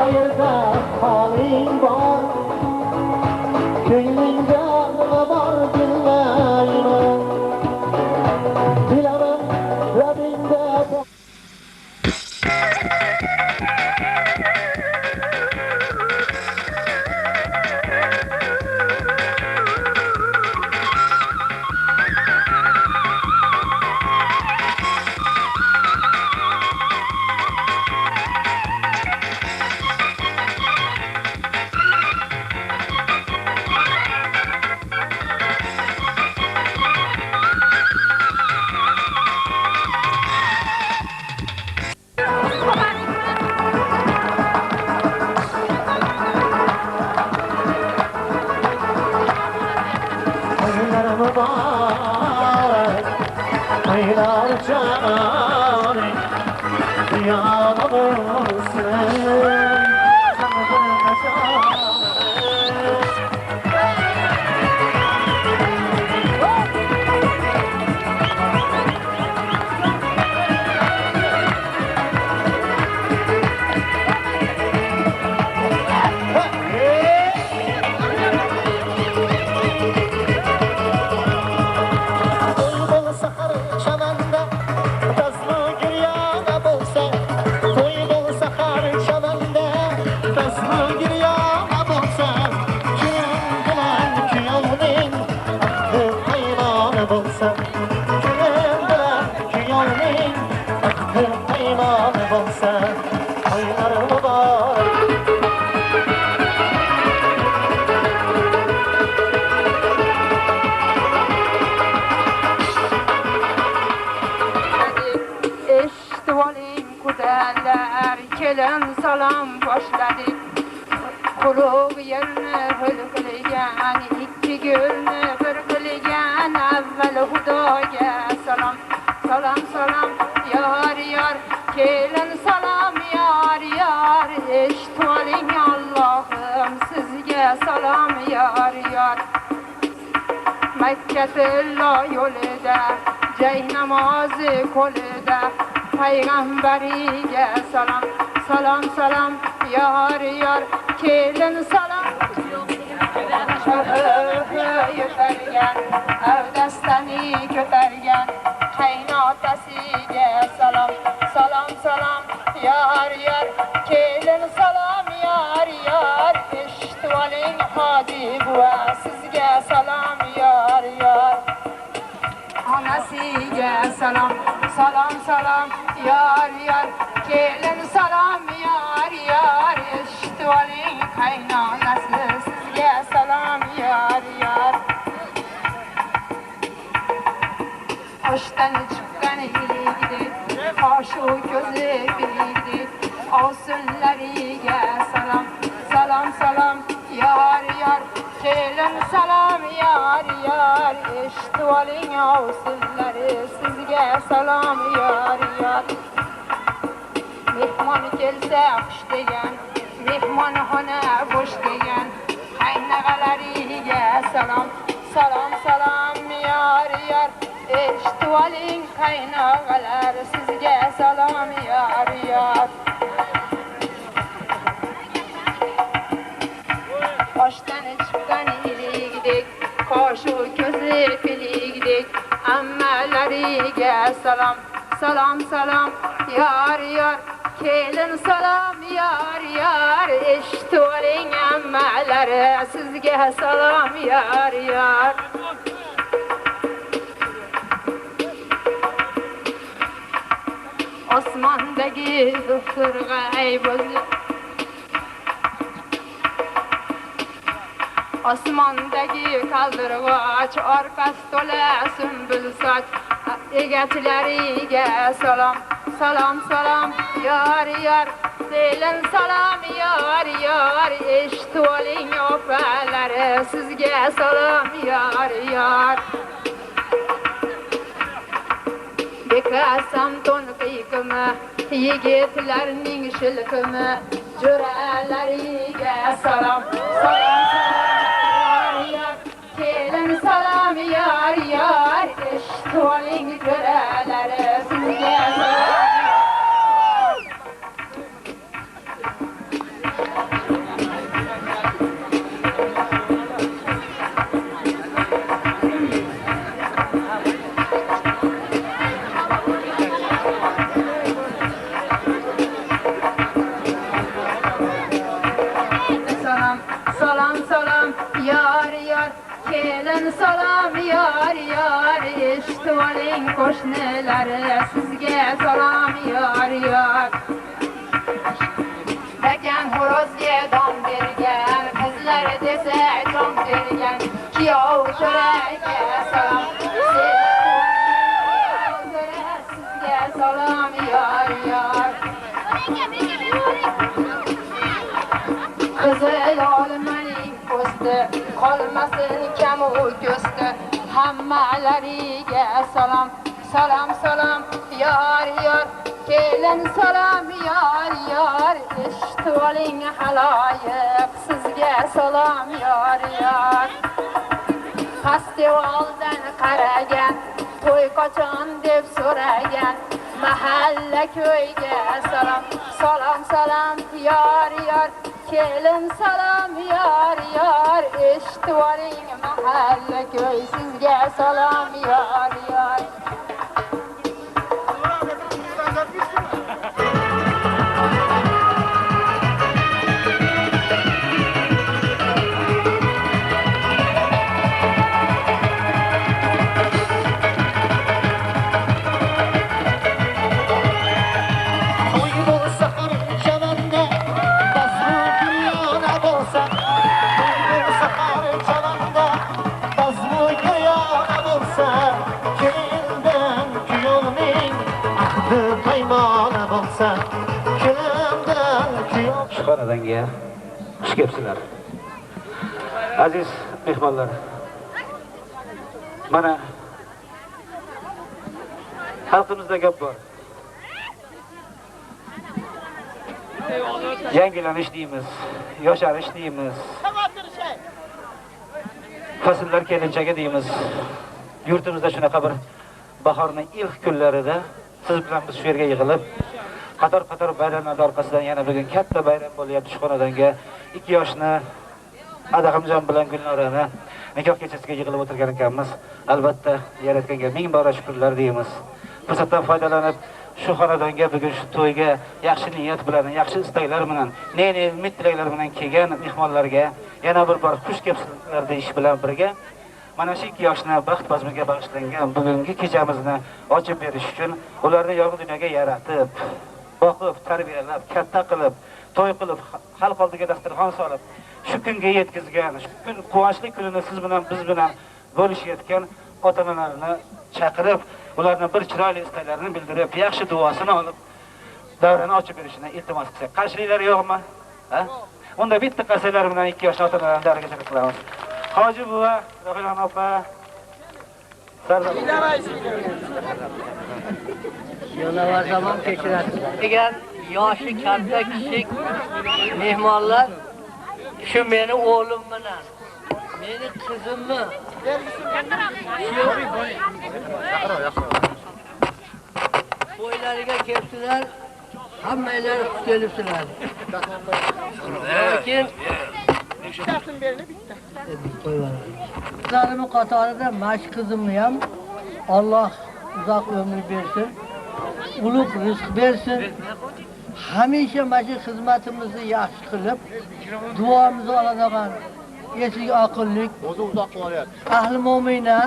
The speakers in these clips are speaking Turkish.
qayerda holing bor, ko'nglingda nima bor bilmayman. Bilaman labingda mübarek aylar canı yanılsın. Kelin salam başladı. Kuruk yerine hülkülgen, iki gülünü kırkılgen. Evvel Hudaya salam, salam salam yar yar. Kelin salam yar yar. Eşitvalin Allah'ım sizge salam yar yar. Mekketullah yolida, cey namazı kolida. Peygamberiye salam, salam salam yar yar. Kelin salam yetergen, evdesteni kötergen. Kaynatesiye salam, salam salam yar yar. Kelin salam yar yar. Eşitvalin hadi buva sizge salam yar yar. Anasiye salam, salam salam yar yar. Kelin salam yar yar. Eşitvalin kaynanası sizge salam yar yar. Hoştan çıkan iyiydi, kaşı gözü biriydi. Olsunlarıya salam, salam salam yar yar. Kelin salam yar yar. Eşitvalin olsunları sizge salam yar yar. Mehman gelse hoş degen, mehman hona boş degen. Kaynağalarıya salam, salam salam yar yar. Eşitvalin kaynağalar sizge salam yar yar. Baştan çıkan iyilik, kaşı gözü filikdik. Ammalariga salam, salam salam yar yar. Kelin salam yar yar. Eşitvalin ammalari sizge salam yar yar. Osmandagi ıhtırga ey bozlu, osmondagi kaldırg'och orqasi to'la sümbül soch. Egatilariga salam, salam salam yar yar. Kelin salam yar yar. Eşitvoling opalari sizge salam yar yar. Bekasam to'nqiygimi, yigitlarning shilqimi. Jo'ralariga salam, salam salam yar yar. Kelin salam yar yar. Eşitvoling jo'ralari sizge salam. kelin salam yar yar, eshitib oling qo'shnilari, sizga salam yar yar. Ekan xo'rozga don bergan, qizlar desa jon bergan, kuyov jo'raga salam. Sizga salam yar yar. Qizil olmaning po'sti, qolmasin kam u ko'sti, hammalariga salam. Salam salam yar yar, kelin salam yar yar, eshitib oling haloyiq, sizga salam yar yar. Festivaldan qaragan, to'y qachon deb so'ragan, mahalla ko'yga salam. Salam salam yar yar, kelin salam yar yar, eshitib oling mahalla ko'y, sizga salam yar yar. Xonadonga xush kelibsizlar. Aziz mehmonlar. Mana xalqimizda gap bor. Yangilanish deymiz, yosharish deymiz. Fasllar kelinchagi deymiz. Yurtimizda shunaqa bir bahorning ilk kunlarida siz bilan biz shu yerga yig'ilib qator bayramlar orqasidan yana bugun katta bayram bo'lyapti. Shu xonadonga 2 yoshni Adaqamjon bilan Gulnorani nikoh kechasiga yig'ilib o'tirgan ekanmiz. Albatta yaratganga ming bora shukrlar deymiz. Fursatdan foydalanib shu xonadonga bugun shu to'yga yaxshi niyat bilan, yaxshi istaklar bilan, ne umid tilaklar bilan kelgan mehmonlarga yana bir bor xush kelibsizlar deyish bilan birga mana shu 2 yoshni baxt bazmiga bag'ishlangan bugungi kechamizni ochib berish uchun ularni yorug' dunyoga yaratib, boqib, tarbiyalab, katta qilib, to'y qilib, xalq oldiga dasturxon solib, shu kunga yetkazgan, shu kun quvonchli kunini siz bilan biz bilan bo'lishayotgan ota-onalarni chaqirib, ularni bir chiroyli istaklarini bildirib, yaxshi duosini olib, davrani ochib berishini iltimos qilsak. Qarshiliklari yo'qmi? Ha? Unda bitta qasalar bilan 2 yoshli ota-onalarni davraga taklif qilamiz. Hoji buva, Rohilon opa, Yo'lava zaman kechiradi. Degan yoshi katta kichik mehmonlar shu meni o'g'lim bilan, meni qizimni to'ylariga kelibsizlar, hammalari xush kelibsizlar. Lekin qizlarim qatorida mash qizimni ham Alloh uzoq umr bersin, ulug' rizq bersin. Hamisha mana xizmatimizni yaxshi qilib, duomizni oladigan esik aqllik, ahli mo'mina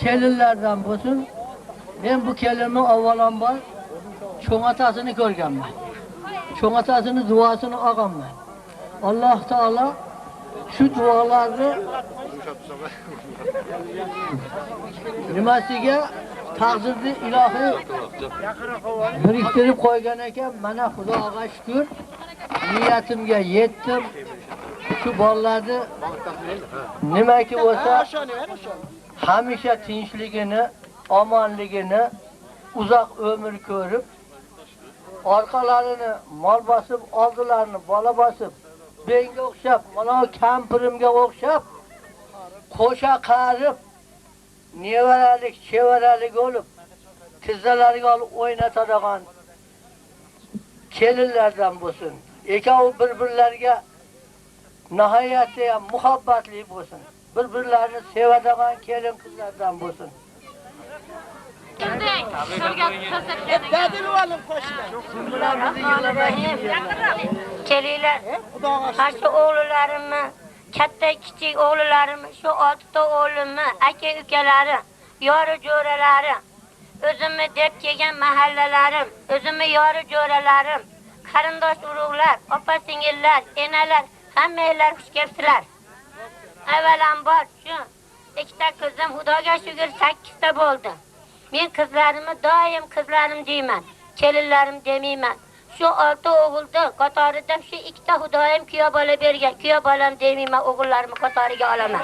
kelinlardan bo'lsin. Men bu kelinni avvalambor cho'ng'atasini ko'rganman. Cho'ng'atasini duosini olganman. Alloh taolo shu duolarni nimasiga taqdirni ilohiy biriktirib qo'ygan ekan. Mana Xudoga shukr, niyatimga yetdim. Shu bolalarni nimaki bo'lsa hamisha tinchligini, omonligini, uzoq umr ko'rib, orqalarini mol bosib, oldilarini bola bosib, benga o'xshab, mana kampirimga o'xshab, qo'sha qarib, nevaralik, chevaralik bo'lib, tizzalariga olib o'ynatadigan kelinlardan bo'lsin. Ikkovi bir-birlariga nihoyatda ham muhabbatli bo'lsin. Bir-birlarini sevadigan kelin qizlardan bo'lsin. Kelinglar, qarshi o'g'llarimni katta kichik o'g'lilarim, shu 6 ta o'g'limni, aka-ukalari, yori jo'ralari, o'zimni deb kelgan mahallalarim, o'zimni yori jo'ralarim, qarindosh urug'lar, opa-singillar, enalar, hammanglar xush kelibsizlar. Avvalambor shu ikkita qizim Xudoga shukr 8 ta bo'ldi. Men qizlarimni doim qizlarim deyman, kelinlarim demayman. Shu 6 o'g'ilda qatorida shu 2 ta Xudoyim kuyov bola bergan, kuyov bolam demayman, o'g'illarimni qatoriga olaman.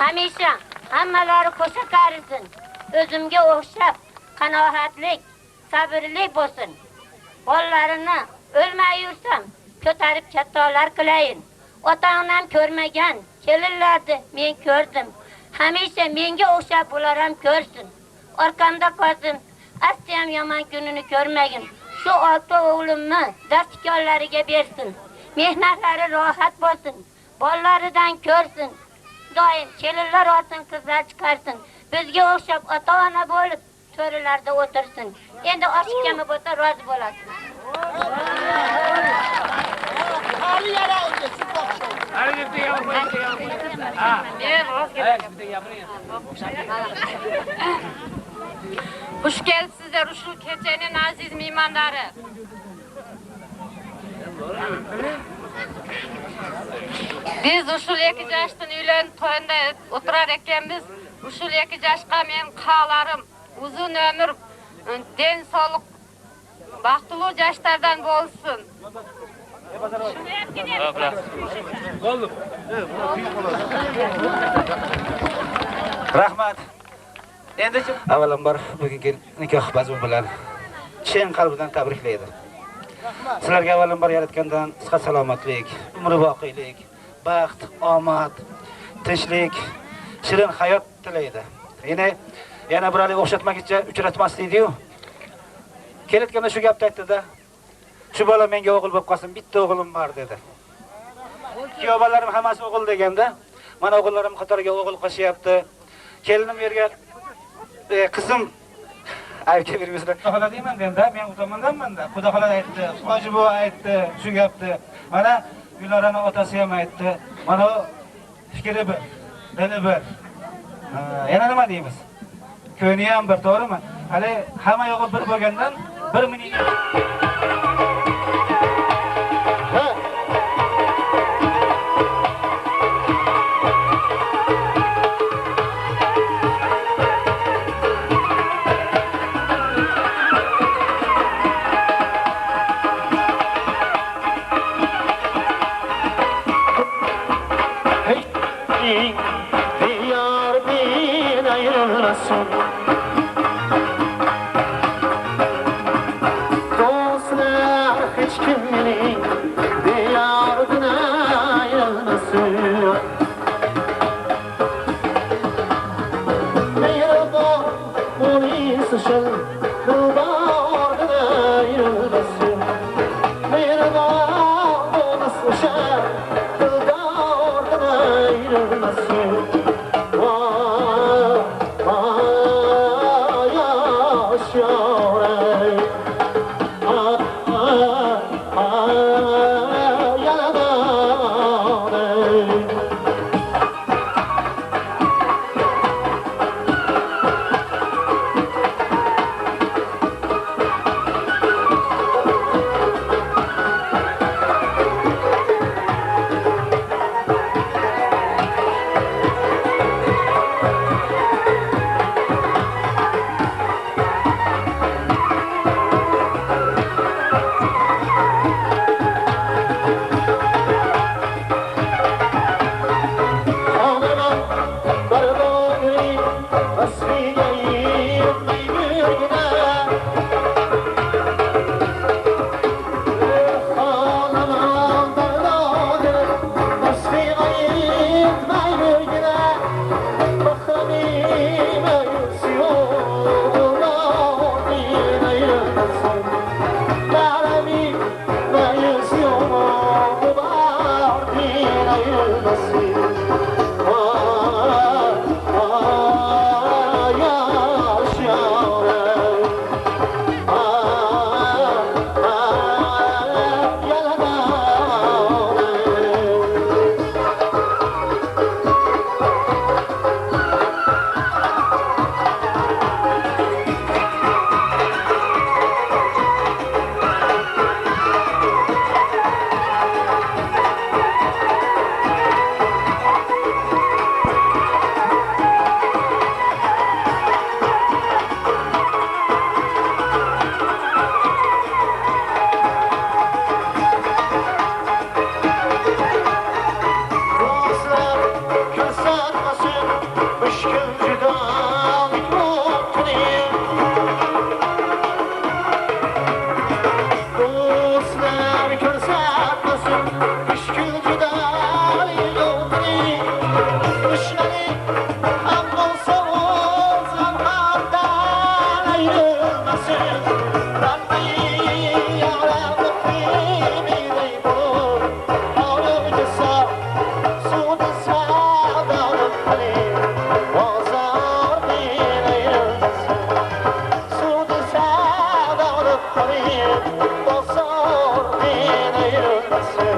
Hamisha hammalari qo'sha qarisin. O'zimga o'xshab qanoatlik, sabrli bo'lsin. Bolalarini o'lmay yursam, ko'tarib kattalar qilayin. Ota-onam ko'rmagan kelinlarni men ko'rdim. Hamisha menga o'xshab bular ham ko'rsin. Orqamda qolsin, asli ham yomon kunini ko'rmagin. Shu 6 o'g'limni dastikonlariga bersin. Mehnatlari rohat bo'lsin. Bolalaridan ko'rsin. Doim kelinlar olsin, qizlar chiqarsin. Bizga o'xshab ota-ona bo'lib, to'rilarda o'tirsin. Endi oshkami bo'lsa rozi bo'lasiz. Xush kelibsizlar shu kechaning aziz mehmonlari. Biz ushul 2 yoshdan uylanib to'yda o'tirar ekanmiz. Ushul 2 yoshga men qalarim uzun ömür, den sog'lik, baxtli yoshlardan bo'lsin. Rahmat. Endi avvalambor bugungi nikoh bazmi bilan chin qalbidan tabriklaydi. Sizlarga avvalambor yaratgandan sihat salomatlik, umr voqelik, baxt, omad, tinchlik, shirin hayot tilaydi. Yana bir alik o'xshatmaguncha uchratmaslikdi-yu. Kelayotganda shu gapni aytdi-da. Shu bola menga o'g'il bo'lib qolsin, bitta o'g'lim bor dedi. Kuyovalarim hammasi o'g'il deganda, mana o'g'illarim qatoriga o'g'il qo'shyapti. Kelinim yerga qizim aytga bermaslar. Xudo deyman denda, men o'tamandanman-da. Xudo xola aytdi, hoji bu aytdi, shu gapni. Mana Gulnoraning otasi ham aytdi. Mana fikri bir, dili bir. Yana nima deymiz? Ko'ni ham bir, to'g'rimi? Hali hamma yo'g'i bir bo'lgandan 1 minut gözler ko'rsatmasin mushkul judolikni dushmaning ammo sovuq zamhardan ayrilmasin Rabbim yarabbim biday bo'l hovliga sol suvni savdolim qiling bozordan ayrilmasin suvni savdolim qiling bozordan ayrilmasin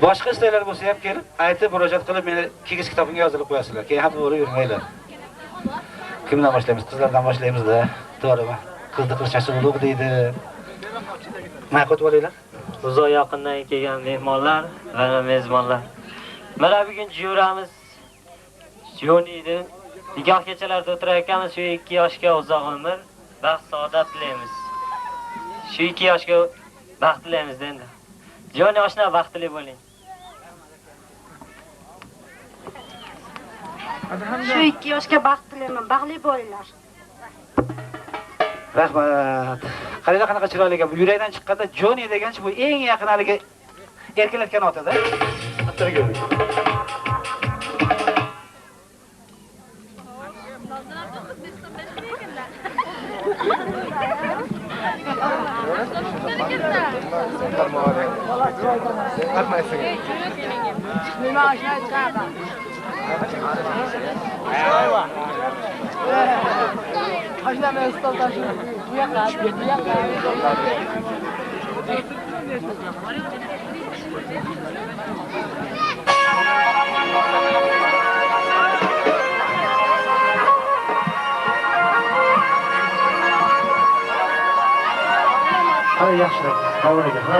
Boshqa istaklari bo'lsa ham kelib, aytib murojaat qilib meni kigiz kitobimga yozilib qo'yasizlar. Keyin ham o'rib yurmanglar. Kimdan boshlaymiz? Qizlardan boshlaymiz-da. To'g'rimi? Qizni qilchasi ulug' deydi. Ma'qul bo'linglar. Uzoq yaqindan kelgan mehmonlar va mezbonlar. Mana bugun juramiz Joniydi. Nikoh kechalarida o'tirar ekanmiz, shu 2 yoshga uzoq umr, baxt saodat tilaymiz. Shu 2 yoshga baxt tilaymiz endi. Joni oshna baxtli bo'ling. Shu 2 yoshga baxt tilayman, baxtli bo'linglar. Rahmat. Qaranglar qanaqa chiroyli ekan. Bu yurakdan chiqqanda Joni deganchi bu eng yaqin haliga erkalatgan otada. Atirgul. Hadi yaxshi. Davr ekan, ha.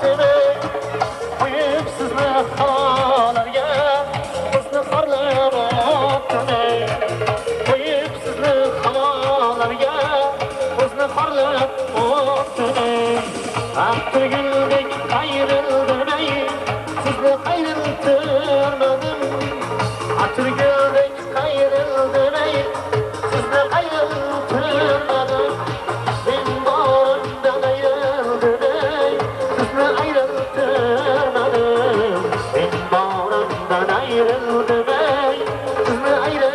demey qo'yib sizni havolarga bizni xorlab o'tmay qo'yib sizni havolarga bizni xorlab o'tmay Aktürgüldek ayrıldırmay sizni ayrıltırmadım Aktürgüldek ayrıldırmay sizni ayrıltırmadım Ben bağrımdan ayrıldırmay sizni ayrıltırmadım Ben bağrımdan ayrıldırmay sizni ayrıltırmadım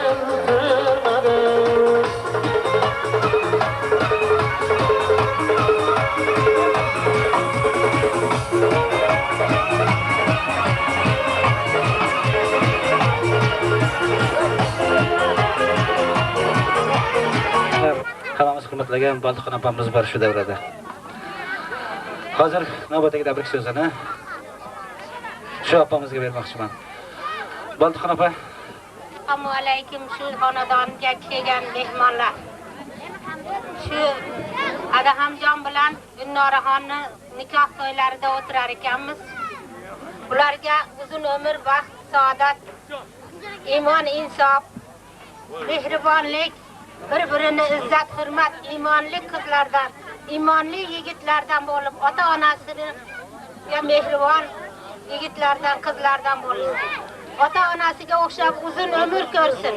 Hammamiz hurmatlagan Boltiqxon opamiz bor shu davrada. Hozir navbatdagi tabrik so'zini shu opamizga bermoqchiman. Boltiqxon opa, Assalomu alaykum shu xonadonga kelgan mehmonlar. Shu Adahamjon bilan Gulnoraxonni nikoh to'ylarida o'tirar ekanmiz. Ularga uzun umr, baxt, saodat, iymon, insof, mehribonlik, bir-birini izzat, hurmat, iymonli qizlardan, iymonli yigitlardan bo'lib, ota-onasini mehribon yigitlardan, qizlardan bo'lsin. Ota-onasiga o'xshab uzun umr ko'rsin.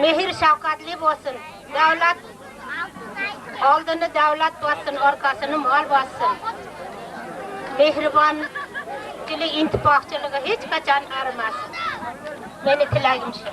Mehr shafqatli bo'lsin. Davlat oldini davlat bossin, orqasini mol bossin. Mehribonchilik, intifoqchiligi hech qachon arimasin. Meni tilagim shu.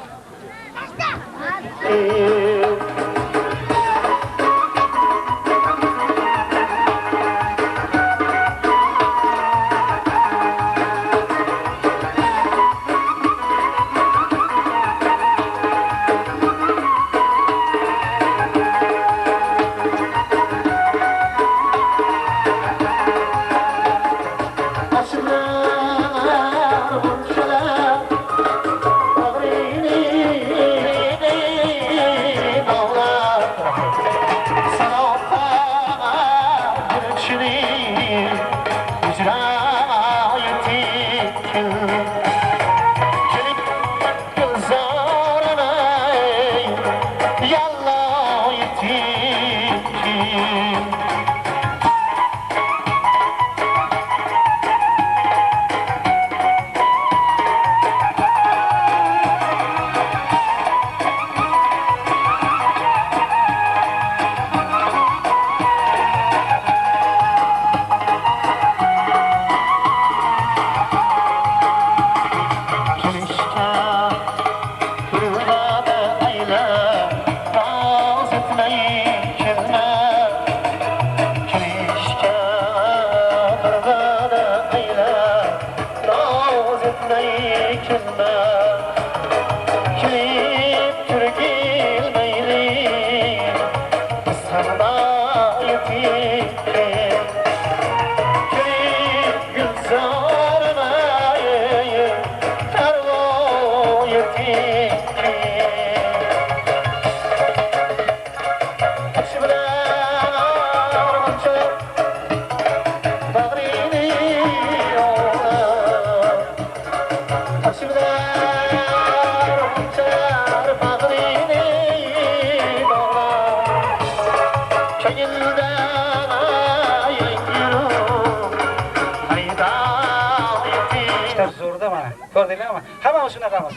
Ko'rdinglarmi? Hammamiz shunaqamiz.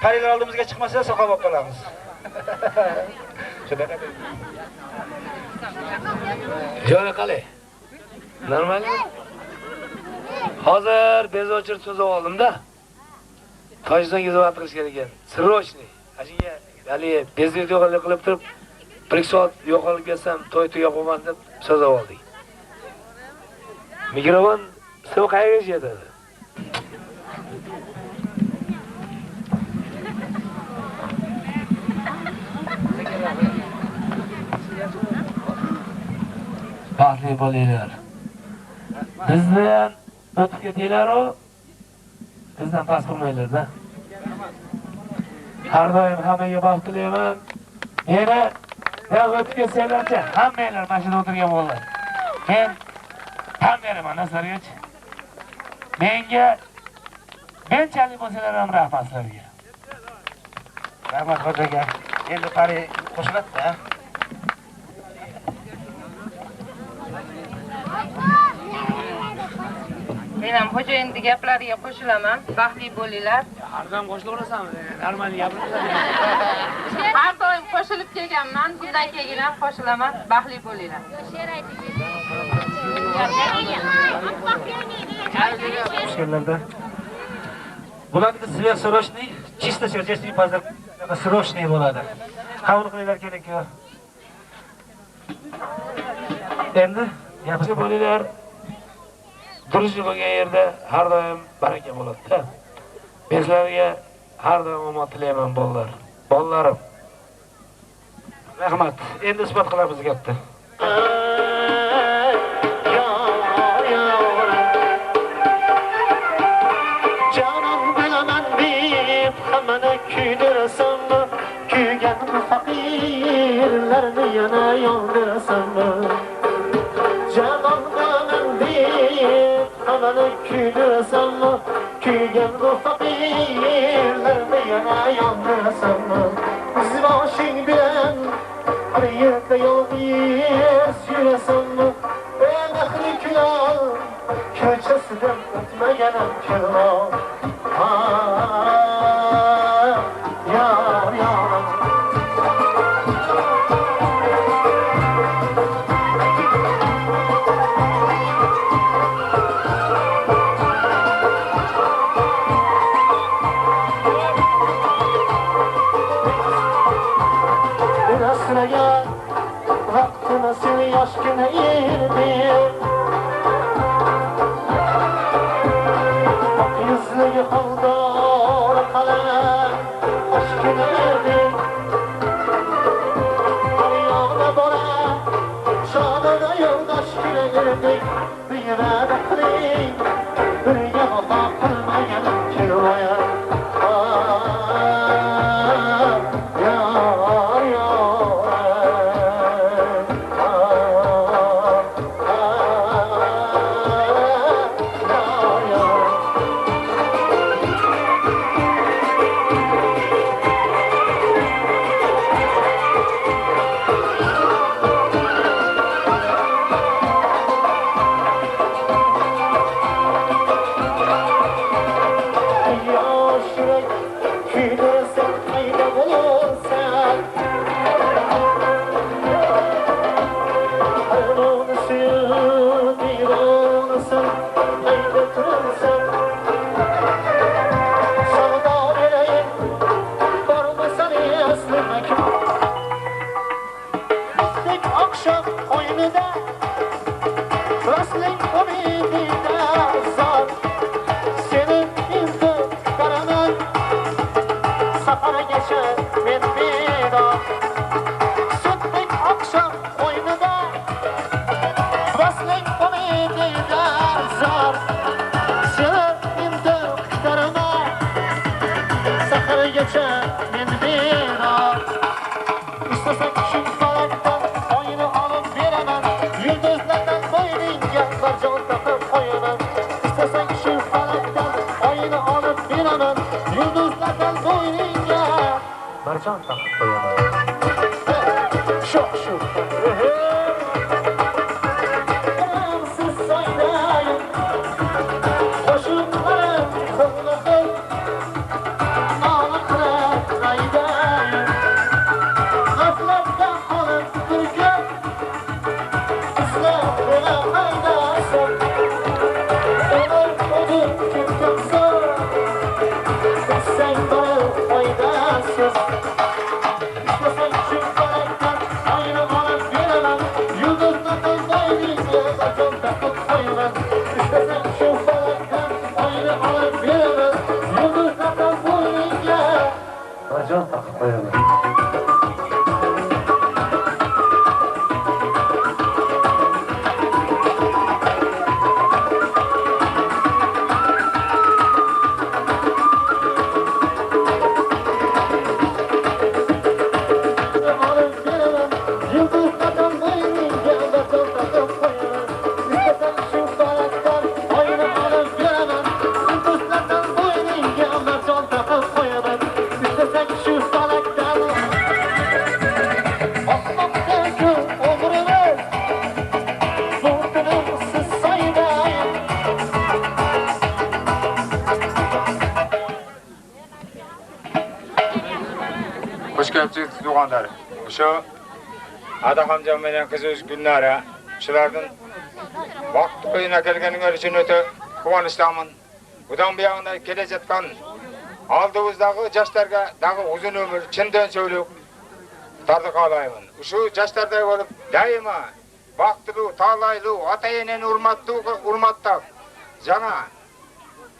Parilar oldimizga chiqmasa soqol bo'lib qolamiz. Shunaqa. Jo'ra qalay. Normalmi? Hozir bezochir so'z oldim-da. Tojizonga xizmat qilish kerak ekan. Sirrochniy. Ashunga hali bezlik yo'qolib qilib turib, 1 soat yo'qolib kelsam, to'y yopaman deb so'z oldik. Mikrofon siz qayerga yetadi? Baxtli bo'linglar. Bizdan o'tib ketinglar-ku, bizdan past qilmanglar-da. Har doim hammaga baxt tilayman. Meni o'tib ketsanglar-chi, hammanglar mashina o'tirgan bo'linglar. Men Tan beraman sizlarga. Menga benchalik bo'lsalar ham rahmat sizlarga. Rahmat xo'jaga. Endi qari qo'shiladi-da. Men ham xo'jayinning gaplariga qo'shilaman. Baxtli bo'linglar. Arzon qo'shilaverasanmi? Normal gapirasan. Har doim qo'shilib kelganman. Bundan keyin ham qo'shilaman. Baxtli bo'linglar. She'rlarda bularni srochniy, чисто сердечный позор srochniy bo'ladi. Qabul qilinglar kerak-ku. Endi Yaxshi bo'linglar. Durishli bo'lgan yerda har doim baraka bo'ladi-da. Men sizlarga har doim omad tilayman bolalar. Bolalarim. rahmat. Endi isbot qilamiz gapni. Canan bilaman deb hammani kuydirsammi, kuygan faqirlarni yana yondirsammi. Canan bilaman deb hammani kuydirsammi, kuygan faqirlarni yana yondirsammi. Boshing bilan bir yerda yolg'iz yurasammi, mehri kulol ko'chasidan o'tmaganim kelmoq. Yor yorim asragan vaqtini sen yoshgina erding. Oq yuzli haldor qalam oshgina erding. Har yoqda bora shodona yo'ldoshgina erding. Biyada qiling birga vafo qilmaganim kelmayar. Akşam oyununda rastlayıp umidinde zor. Senin izin karaman safara geçer ben bir o. Sütlük akşam oyununda rastlayıp umidinde zor. Senin izin karaman safara geçer ben bir o. İstesen şu falaktan oyunu alıp veremem. Yıldızlardan boynunca barcan takıp koyamam. İstesen şu falaktan oyunu alıp veremem. Yıldızlardan boynunca barcan takıp koyamam. Şu. Gamsız oynayın. Koşuklarım kıllıkım. Ağlıklar aydayın. Aflakta kalıp duracak, ıslatına haydasın. Ömür odur kimden zor, sen bana faydasız. İstesen şu falaktan ayrı alıp veremem. ko'pchilik tug'anlar. O'sha Adaxonjon bilan qizish kunlari shulardan vaqt qo'yina kelganiga uchun o'ta quvonchdaman. Bundan buyog'ida kelajatgan oldimizdagi yoshlarga dag'i uzun umr, chindan so'ylib tardiq olayman. Shu yoshlarday bo'lib, doimo vaqtli, talayli, ota-enani hurmatlab, jana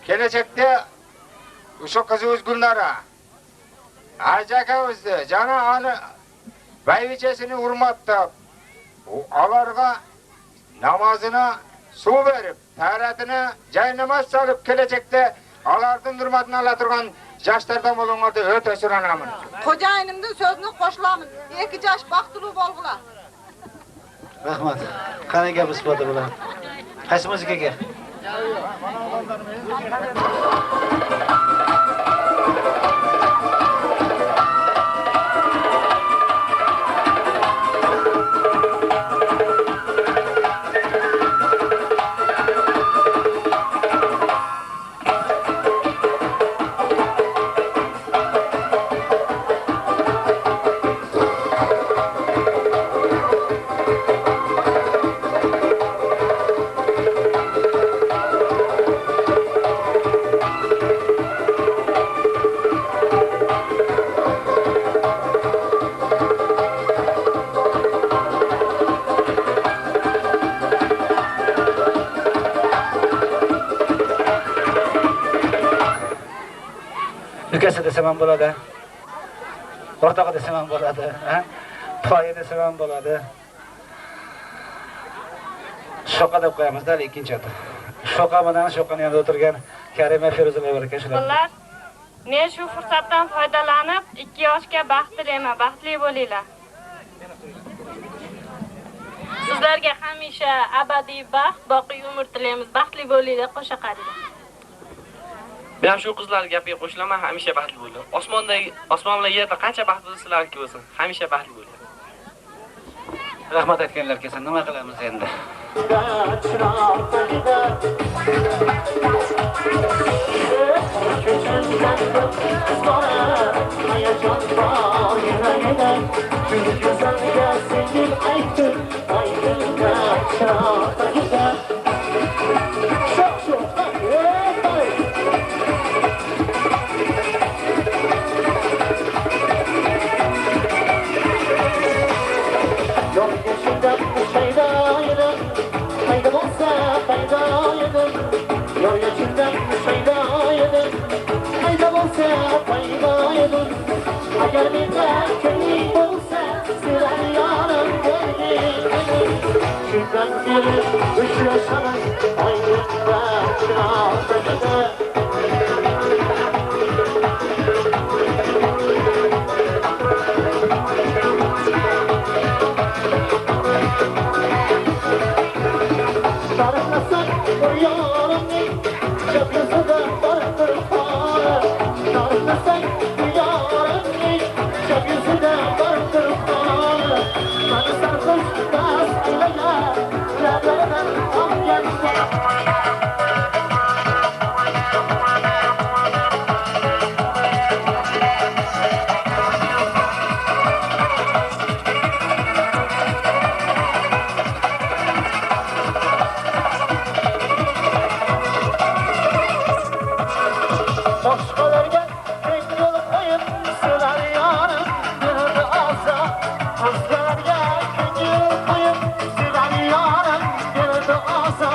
kelajakda o'sha qizish kunlari ajaqamizni jana ani bayvichasini hurmatlab, ularga namozini suv berib, taratini jaynamoz solib kelajakda ulardan hurmatini ala turgan yoshlardan bo'lganlarda o'ta suranaman. Xo'jayinimning so'zini qo'shilaman. 2 yosh baxtli bo'lg'ular. Rahmat. Qani gap isboti bilan. Qaysi muzikaga? Ukasi desam ham bo'ladi. O'rtog'i desam ham bo'ladi, ha? To'yi desam ham bo'ladi. Shoqa deb qo'yamiz-da, ikkinchi oti. Shoqa bilan shoqani yonida o'tirgan Karima Feruzova ekan shular. Xullas, men shu fursatdan foydalanib 2 yoshga baxt tilayman, baxtli bo'linglar. Sizlarga hamisha abadiy baxt, boqiy umr tilaymiz. Baxtli bo'linglar, qo'sha qaranglar. Men ham shu qizlar gapiga qo'shilaman, hamisha baxtli bo'linglar. Osmon bilan yerda qancha baxt bo'lsalarki bo'lsin, hamisha baxtli bo'linglar. Rahmat aytganlar kelsa nima qilamiz endi? Agar menda kimlik bo'lsa, sizlar yorim shundan beri uchrashaman, oydinda chiroqda. Taraflasak bu yorimning chaplasida baribir xora. Taraflasak bu yorimning chaplasida baribir xora. Mani sarxush bas qilagan lablaridan olganda. Boshqalarga men yo'l qo'yib, sizlar yorim dilni olsa. Boshqalarga men yo'l qo'yib, sizlar yorim dilni olsa.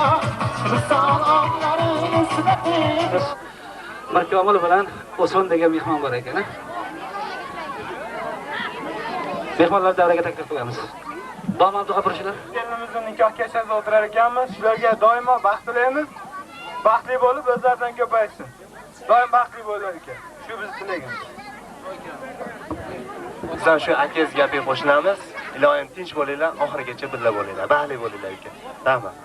Misol onlarim islatib. Markomil bilan Osmon degan mehmon bor ekan. Mehmonlar davraga taklif qilamiz. Domon duo qilishlar. Kelinimizning nikoh kechasida o'tirar ekanmiz. Shularga doimo baxt tilaymiz. Baxtli bo'lib, o'zlaridan ko'paysin. Doim baxtli bo'lar ekan. Shu biz tilagimiz. Biz ham shu akangiz gapiga qo'shilamiz. Ilohim tinch bo'linglar, oxirigacha birga bo'linglar, baxtli bo'linglar ekan. Rahmat.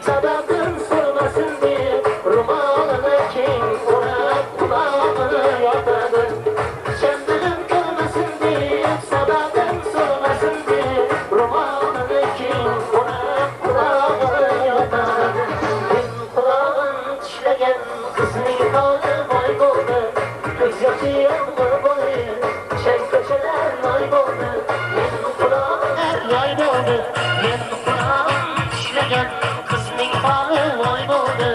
Sababim sormasin deb ro'molini keng o'rab qulog'ini yopadi. Shamdilim ko'rmasin deb sababim sormasin deb ro'molini keng o'rab qulog'ini yopadi. Men qulog'im tishlagan qizning holi voy bo'ldi. Ko'z yoshi yomg'ir bo'lib bo'ldi, men qulog'im ishlagan qizning bori voy bo'ldi,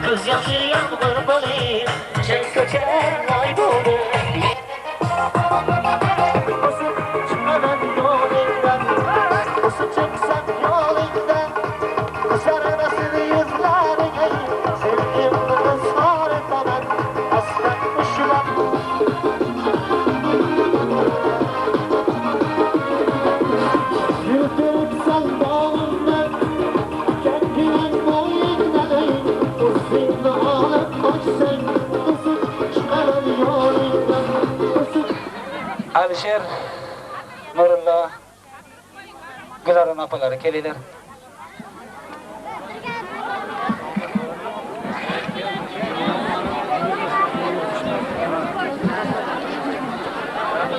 ko'z yoshi yomg'ir bo'lib, chang ko'char voy bo'ldi. O'sib chiqaman yo'lingdan, o'sib chiqsam yo'lingdan, qizarmasin yuzlaring, sevgimni izhor etaman, aslan ushlab. Yurtiribsan bağımdan, kendinden boyundan, o'zingni olib qochsang, o'sib chiqaman yo'lingdan, o'sib. Alisher, Nurullo, Gularon opalari kelinglar.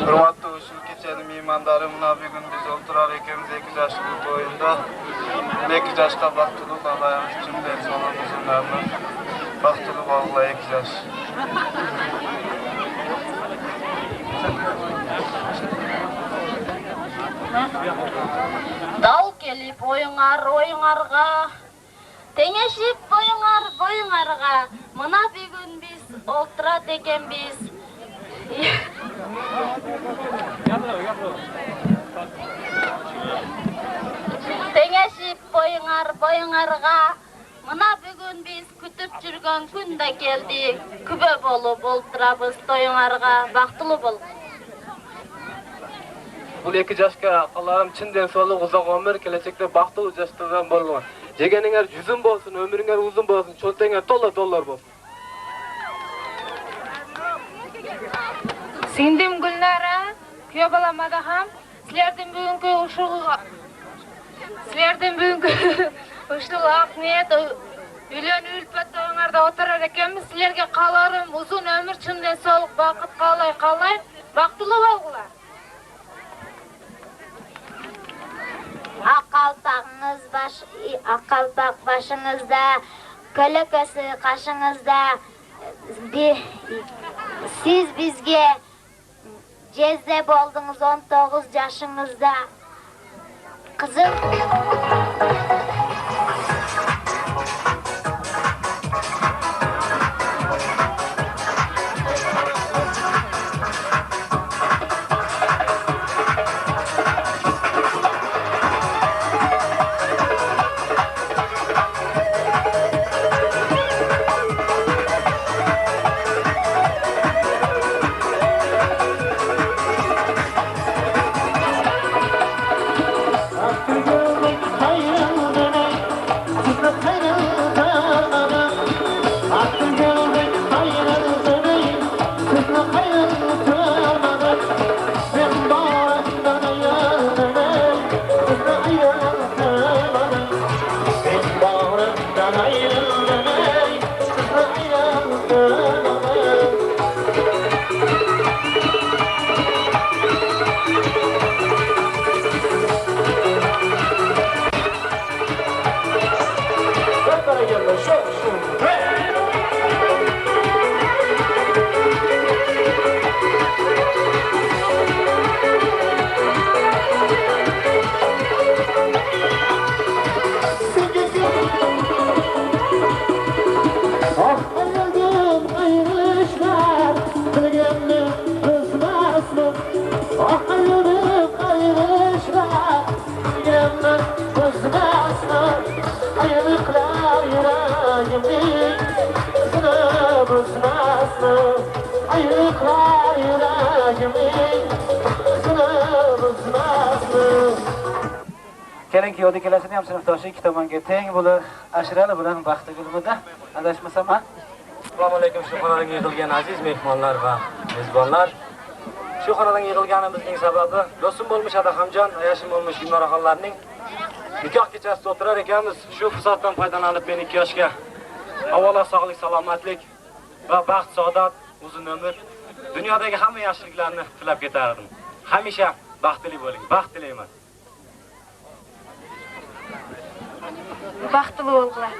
Hurmatli shu kechani mehmonlari, mana bugun biz o'ltirar ekanmiz 2 yoshli to'yinda. 2 yoshga baxtli bo'lamiz, chindan salomimizlarni baxtli bo'linglar 2 yosh. Dal kelip oyunarga, tengeship oyunarga, mana bugun biz o'ltirar ekanmiz. Tengeship boyunarga, mana bugun biz kutib жүргөн kunda keldik. Kübe bolup o'ltirabız toyunarga, baxtlı bol. Bu 2 yoshga qalarim chindan sog'lik, uzoq umr, kelajakda baxtli yashashdan bo'lgan. Yeganingar yuzun bo'lsin, umringar uzun bo'lsin, cho'ntagingar to'la dollar bo'lsin. Sindim Gulnara, kuya bolamada ham sizlardan bugungi ushluq niyat uylan ulpat to'ylarda o'tirar ekanmiz. Sizlarga qalarim uzun umr, chindan sog'lik, vaqt qalay, baxtli bo'linglar. Aqaltaq başınızda, kölekesi qaşınızda, siz bizge cezzeb oldunuz 19 yaşınızda. Kızım. Kelinki yo'lda kelasini ham sinfdoshi ikki tomonga teng bo'lib, Ashrali bilan baxti gulmida adashmasam ha. Assalomu alaykum, shu xonadan yig'ilgan aziz mehmonlar va mezbonlar. Shu xonadan yig'ilganimizning sababi do'stim bo'lmish Adaxamjon, ayashim bo'lmish Gulnoraxonlarning nikoh kechasida o'tirar ekanmiz. Shu fursatdan foydalanib men 2 yoshga avvalo sog'lik, salomatlik va baxt, saodat, uzun umr, dunyodagi hamma yaxshiliklarni tilab ketardim. Hamisha baxtli bo'ling. Baxt tilayman. Baxtli bo'linglar.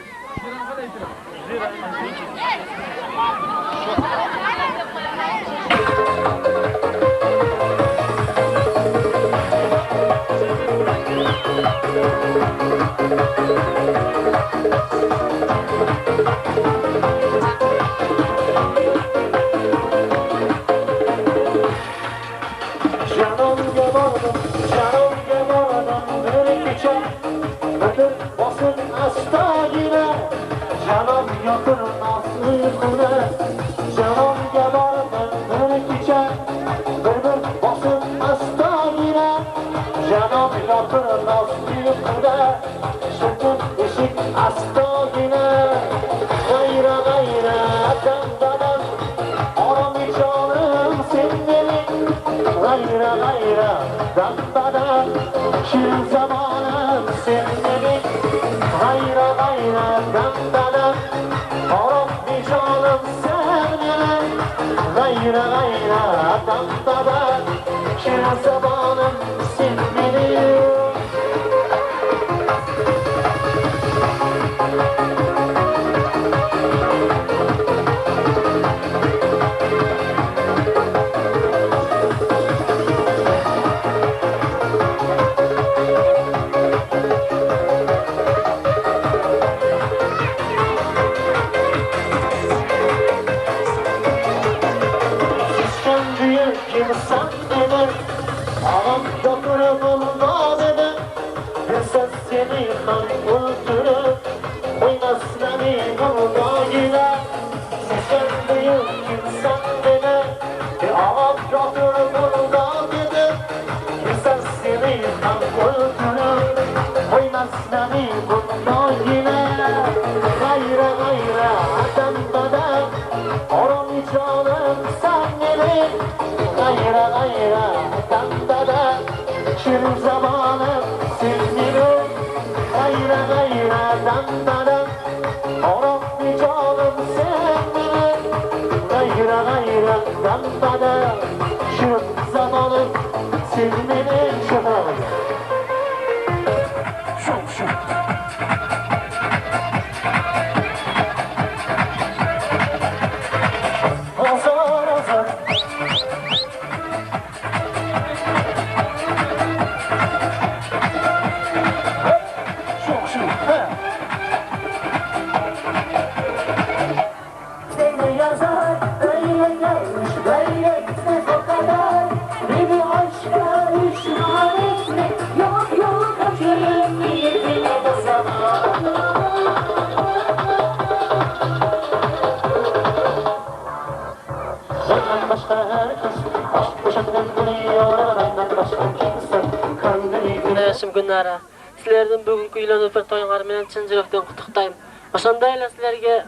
Yaşım günlari. Sizlerden bugünkü uylanıp bir toyunlar menen chin jirekden qutuqtayım. Oşandayla sizlerge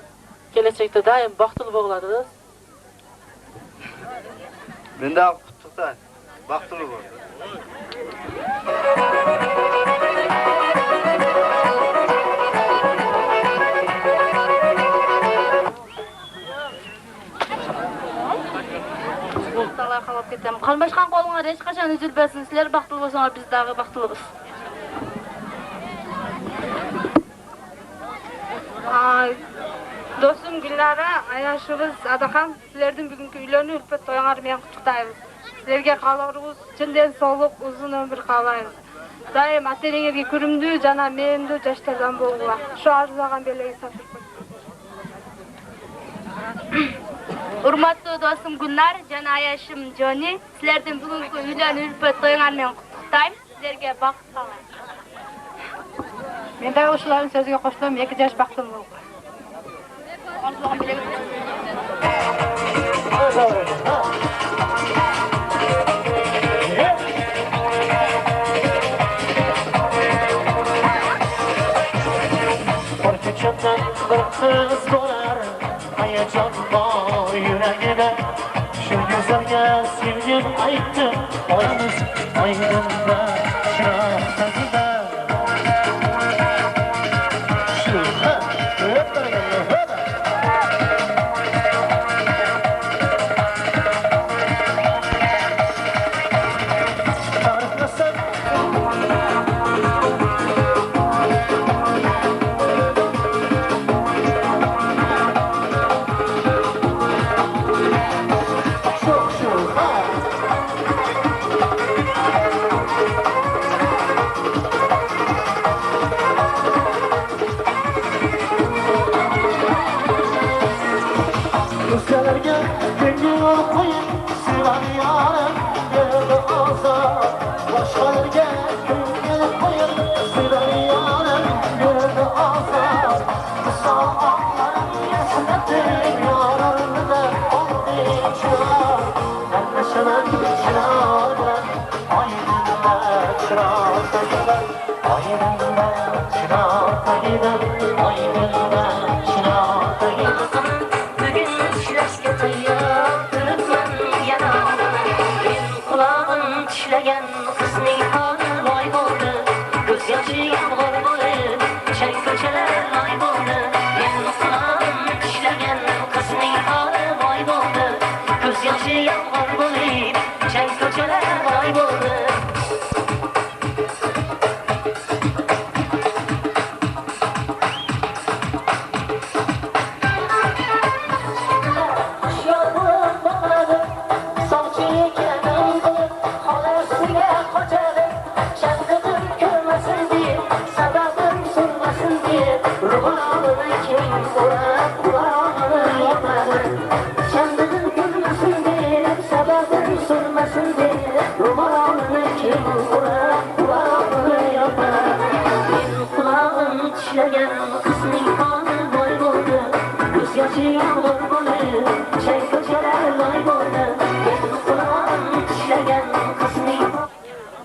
gelecekte daim baxtlı boğladınız. Men de qutuqtayım. Baxtlı bo'l. Muhtalar qalab ketdim. Qalmaşqan qolunlar hech qachon üzülbesin. Sizler baxtlı bolsaňar biz dağı baxtılybız. Dostum Gülnara, Ayaşыбыз, Adakan, sizlerden bugünkü üylönü ülpet toyaňar menen qutuqtaýbız. Sizlerge kalorubuz, çinden soluk, uzun ömür kalayız. Daim ata-enеңерге күрүмдүү жана мээримдүү жаштардан болгула. Şu arzuлаган белеги сатып. Urmatlı dostum Gülnar, jana Ayaşım Joni, sizlerden bugünkü üylönü ülpet toyaňar menen qutuqtaýym. Sizlerge baxt kalayım. Men de uşuların sözüge koşulam, 2 yaş baktım boldu. Arzuлаган белеги. Çöpten bir kız dolar, hayacan var yüreğine. Şu güzelge sevgim ayttı, oyumuz aydında, şıraqtagida. Şu ha,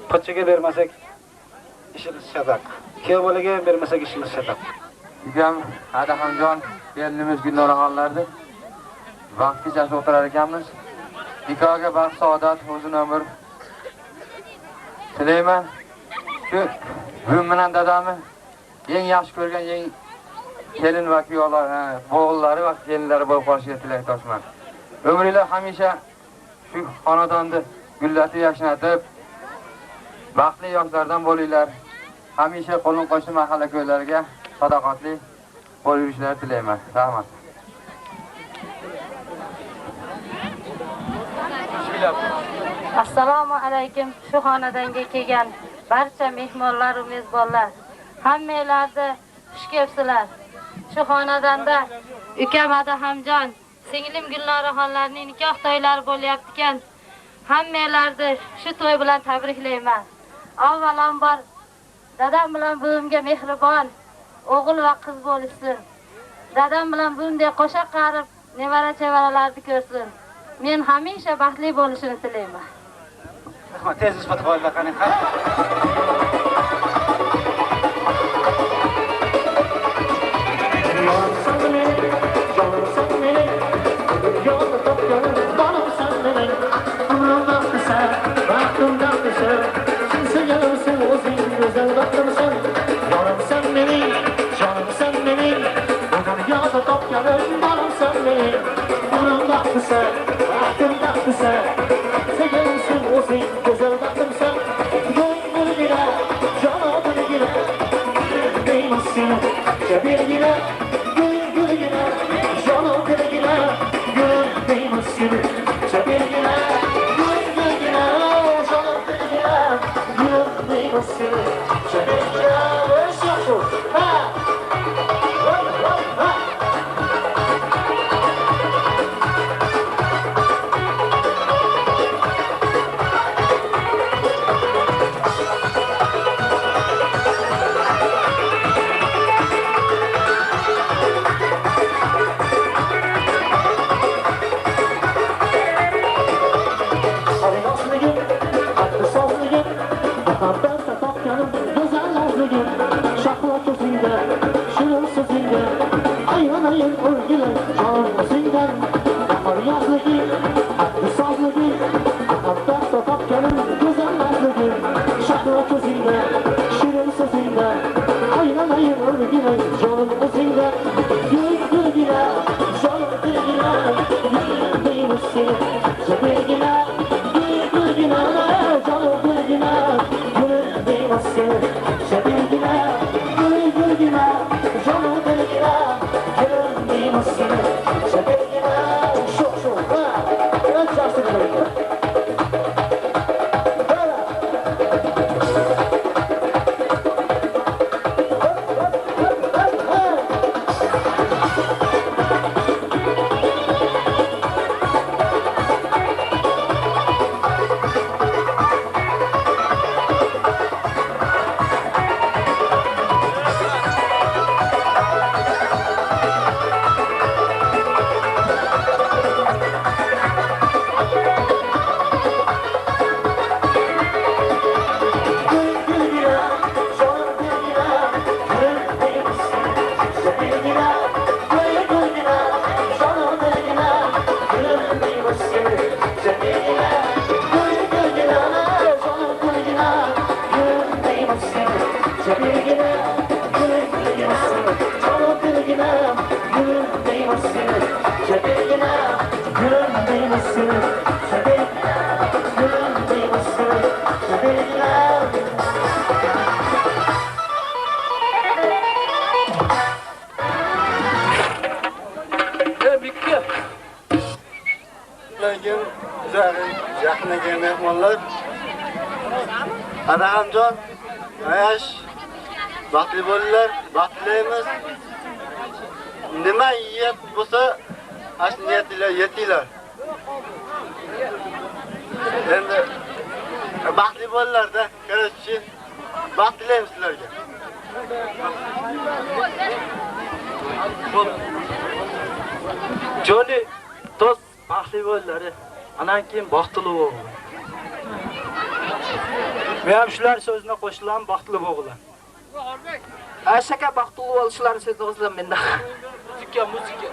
Pochaga bermasak ishimiz shataq. Kuyovbolaga bermasak ishimiz shataq. Ukam Adahamjon kelinimiz Gulnoraxonlarni vaqt kechasi o'tirar ekanmiz. Nikohga baxt, saodat, uzun umr tilayman. Shu buvim bilan dadamni eng yaxshi ko'rgan eng kelin va kuyovlar, o'g'illari va kelinlari bo'lib qolishiga tilakdoshman. Umringlar hamisha shu xonadonni gullatib yashnatib, baxtli yoshlardan bo'linglar. Hamisha qo'lin qo'shni mahalla ko'ylariga sadoqatli bo'lib yurishlarini tilayman. Rahmat. Assalomu alaykum. Shu xonadonga kelgan barcha mehmonlar va mezbonlar. Hammanglarni xush kelibsizlar. Shu xonadonda ukam Adahamjon, singlim Gulnoraxonlarning nikoh to'ylari bo'lyapti ekan. Hammanglarni shu to'y bilan tabriklayman. Avvalambor dadam bilan buvimga mehribon o'g'il va qiz bo'lishsin. Dadam bilan buvimdek qo'sha qarib, nevara-chevaralarni ko'rsin. Men hamisha baxtli bo'lishini tilayman. Rahmat, tez isbot qo'yinglar qani. birgina, birgina, çok birgina, birgina, birgina, Yaqinaga mehmonlar, Adahamjon, Ayash, baxtli bo'linglar, baxtlaymiz. Nima yeyap bo'lsa, ash niyatinglar yetinglar. Endi baxtli bo'linglar-da, qarashchi. Baxtlaymiz sizlarga. Joni, do'st, baxtli bo'linglar. Anan keyin baxtli bo'l. Men ham shular so'zini qo'shilaman, baxtli bo'g'lar. Ashaka baxtli bo'lishlarini so'zlayman menda. Muzika.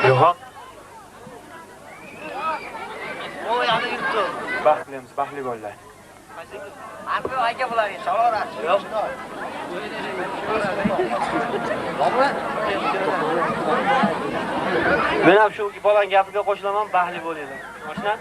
Yo'q. Baxtlaymiz, baxtli bo'linglar. Arpa aka bular, salorat. Yo'q. Men ham shu bolang gapiga qo'shilaman, baxtli bo'linglar. Oshna?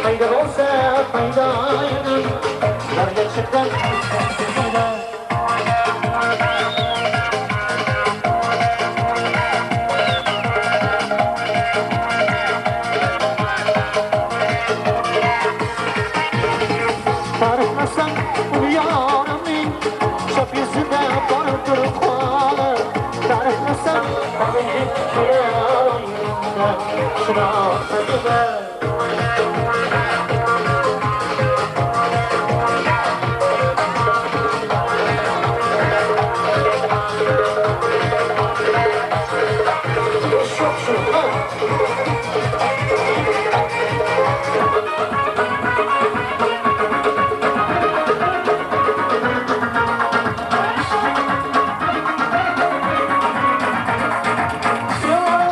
Fayda olsa faydayım, gerçekten fayda. Tarıkmasam uyanımın, çöp yüzüne bardır kualı. Tarıkmasam tanıyım kirayımda, şuna fayda.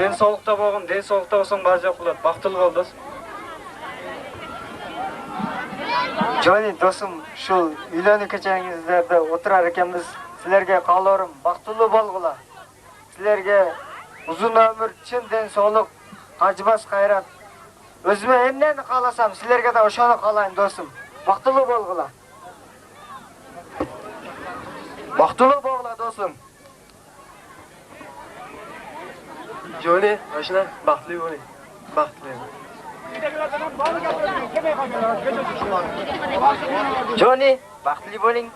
Den sog'likda bo'lgin, den sog'likda bo'lsang barcha qiladi. Baxtli bo'ldingiz. Johnny do'stim, shu uylanib kechangizlarda o'tirar ekanmiz. Sizlarga qalorim baxtli bo'lg'ular. Sizlarga uzun umr, chin den sog'lik, qajmas xayrat. O'zimga endi qalasam, sizlarga da o'shani qalayin do'stim. Baxtli bo'lg'ular. Baxtli bo'lg'ular do'stim. Johnny, mashina baxtli bo'ling. Baxtli. Johnny, baxtli bo'ling.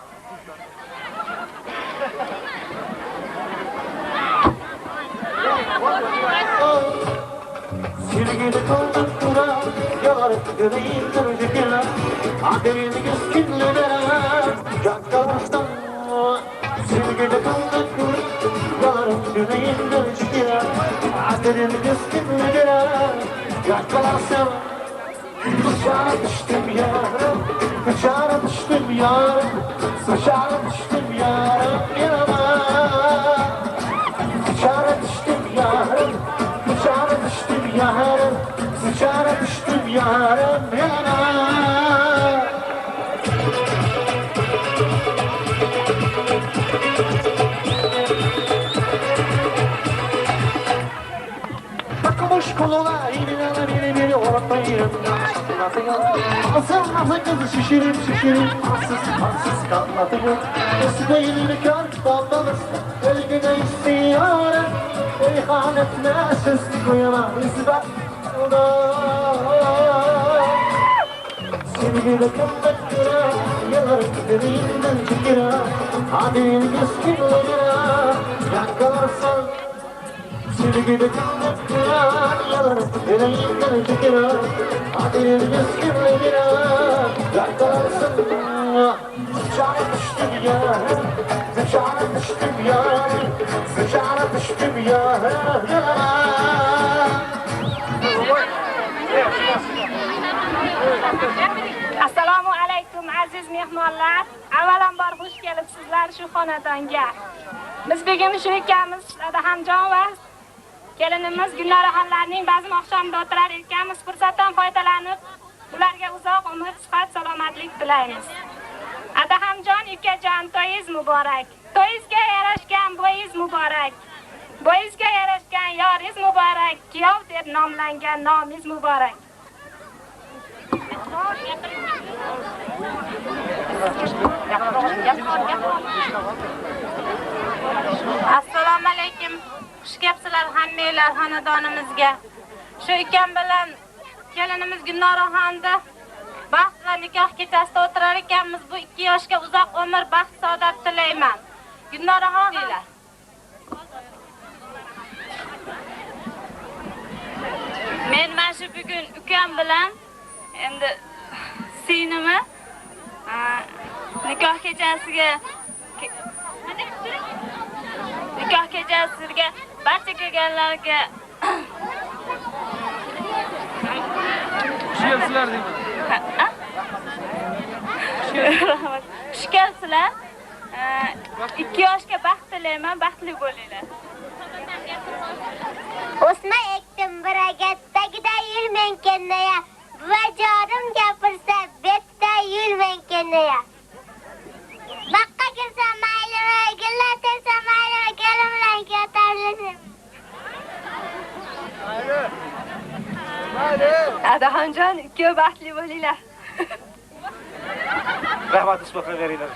Sevgili kaldık kura, yarıp yüreğim kırıcıkla, adını güskünlere, yakkalastan. Sevgili kaldık kura, yarıp yüreğim kırıcıkla, adını güskünlere, yakkalastan. Dışarı düştüm yarım, dışarı düştüm yarım, dışarı düştüm yarım yanıma. Dışarı düştüm yarım, dışarı düştüm yarım, dışarı düştüm yarım yanıma. Bakmış koluna iğneler biri ortayım. Asıl kızı şişirip arsız kanlatıyor. Üstüne kör damlamış, ölgüne istiyorum. İhanetine söz koyana izbet sevgili kımdık güre, yıllarım derinden çekire. Adil güskünlere, yakalarsan. Sevgili kımdık güre, yıllarım derinden çekire. Adil güskünlere, yakalarsan. Sıçara düştüm yarım, sıçara düştüm yarım, sıçara düştüm yarım Assalomu alaykum aziz mehmonlar. Avvalambor xush kelibsizlar shu xonadonga. Biz bugun shu ikkamiz Adahamjon va kelinimiz Gulnoraxonlarning bazm oqshomida o'tirar ekanmiz. Fursatdan foydalanib, ularga uzoq umr, sihat, salomatlik tilaymiz. Adahamjon ukajon, to'yingiz muborak. To'yingizga yarashgan bo'yingiz muborak. Bo'yingizga yarashgan yoringiz muborak. Kuyov deb nomlangan nomingiz muborak. Assalomu alaykum. Xush kelibsizlar hammanglar xonadonimizga. Shu ukam bilan kelinimiz Gulnoraxonda baxt va nikoh kechasida o'tirar ekanmiz. Bu 2 yoshga uzoq umr, baxt, saodat tilayman. Gulnoraxon deylar. Men mana shu bugun ukam bilan endi sinimi nikoh kechasiga barcha kelganlarga Xushkelibsizlar deyman. Xush kelibsizlar. 2 yoshga baxt tilayman, baxtli bo'linglar. O'sma ektim biragatdagida yurmang kennaya. Buvajonim gapirsa betda yurmang kennaya. Baqqa kirsa maylimi, gullar tersa maylimi, kelim bilan ko'tarilsin. Adaxonjon, ikki baxtli bo'linglar. Rahmat isbotlar beringlar.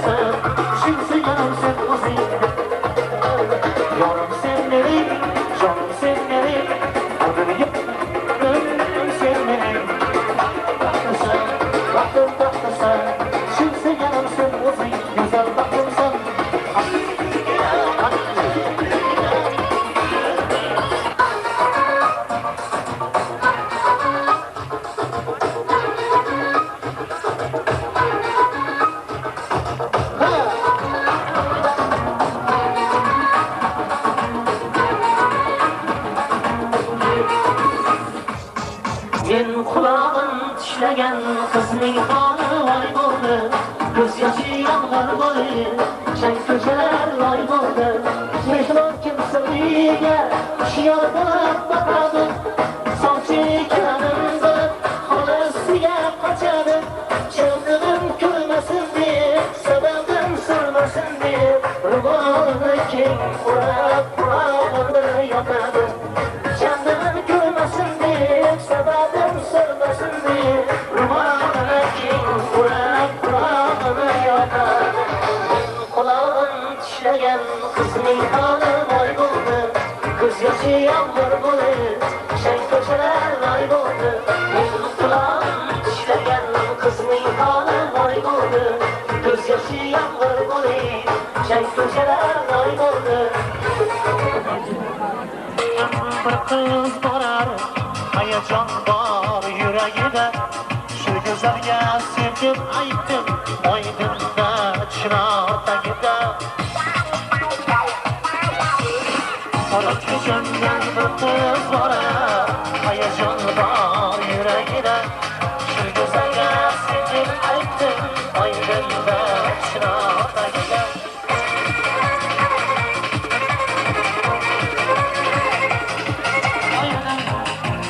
Sen, şimdi yanımsın uzun. tishlagan qizning holi voy bo'ldi. Ko'z yoshi yomg'ir bo'ldi, chang ko'chalar loy bo'ldi. Mehmon kimsa uyiga hushyor bo'lib boqadi. Sovchi kanimda xonasiga qochadi. Childirim ko'rmasin deb, sababim surmasin deb, rug'oni keng urab qurog'imda yotadi. Childirim ko'rmasin deb, sababim surmasin deb, rug'oni keng urab qurog'imda yotadi. Qulog'im tishlagan qizning holi voy bo'ldi. Ko'z yoshi yomg'ir bo'ldi, chang ko'chalar loy bo'ldi. Qulog'im tishlagan qizning holi voy bo'ldi. Ko'z yoshi yomg'ir bo'ldi, chang ko'chalar loy bo'ldi. Bir qiz borar, hayajon bor yuragida. Shu go'zalga sevgim aytdim, oydinda chinor tagida. Qorib ko'chandan bir qiz borar, hayajon bor yuragida. Shu go'zalga sevgim aytdim, oydinda chinor tagida.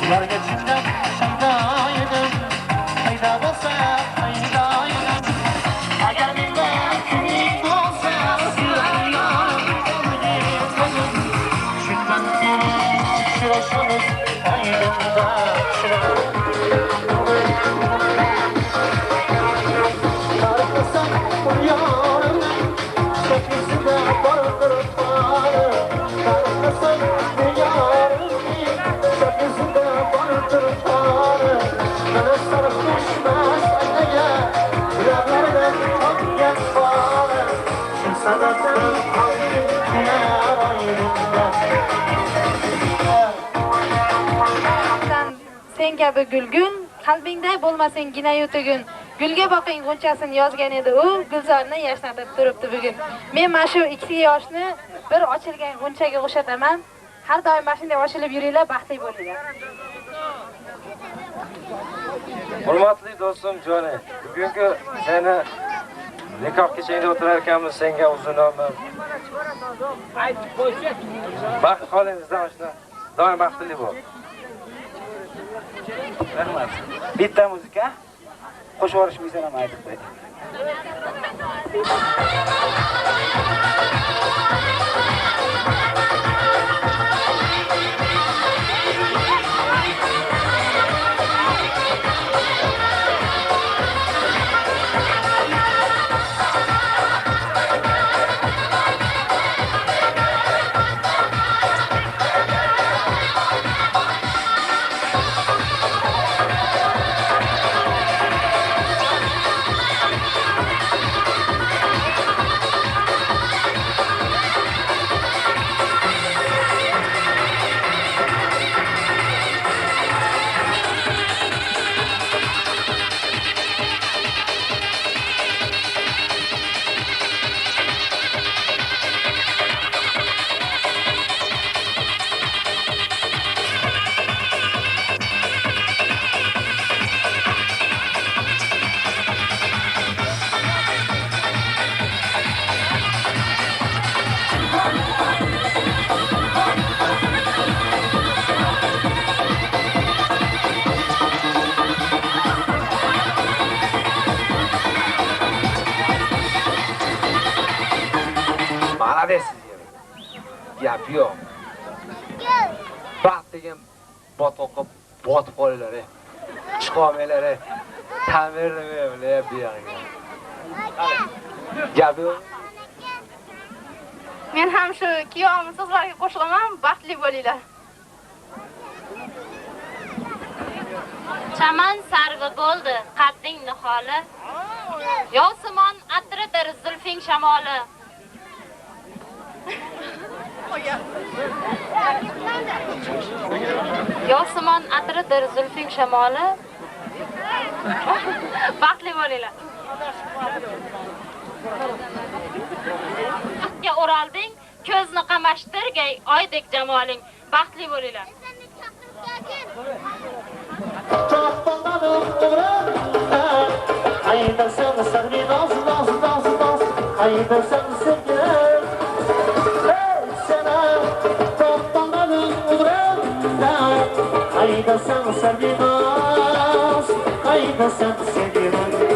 Ularga chindan shaydo edim, qayda bo'lsa qayda edim. Agar menda kuning bo'lsa, sizlar yorim shundan uchrashamiz oydinda qarqasam yorimni ko'ksida bordir bari. Qarqasam yorimni ko'ksida bordir bari. Mana sarxushmas aynaga lablardan qolgan bari. Shu sababdan qoldim kunar oydinda. Sen kabi gulgun, qalbingda bo'lmasin ginayu tugun. Gulga boqing g'unchasini yozgan edi u, gulzorni yashnatib turibdi bugun. Men mana shu 2 yoshni bir ochilgan g'unchaga o'xshataman. Har doim mana shunday ochilib yuringlar, baxtli bo'linglar. Hurmatli do'stim Joni, bugungi seni nikoh kechasida o'tirar ekanmiz, senga uzun umr. Baxt holingizdan oshna, doim baxtli bo'l. Rahmat. Bitta muzika qo'shib yuborishmaysan ham aytib qo'y. Gap yo'q. Baxt degan botoqqa botib qolinglar. Chiqolmaylar. Ta'mir nima bilay bu yerga. Gap yo'q. Men ham shu kiyovim sizlarga qo'shilaman, baxtli bo'linglar. Chaman sarvi bo'ldi, qadding niholi. Yosimon atridir zulfing shamoli. Yosimon atridir zulfing shamoli. Baxtli bo'linglar. Baxtga o'ralding, ko'zni qamashtirgay oydek jamoling. Baxtli bo'linglar. topladım umrumdan. Hayda sen sevgi naz naz naz naz. Hayda sen sevgilim. Hey sana topladım umrumdan. Hayda sen sevgi naz. Hayda sen sevgilim.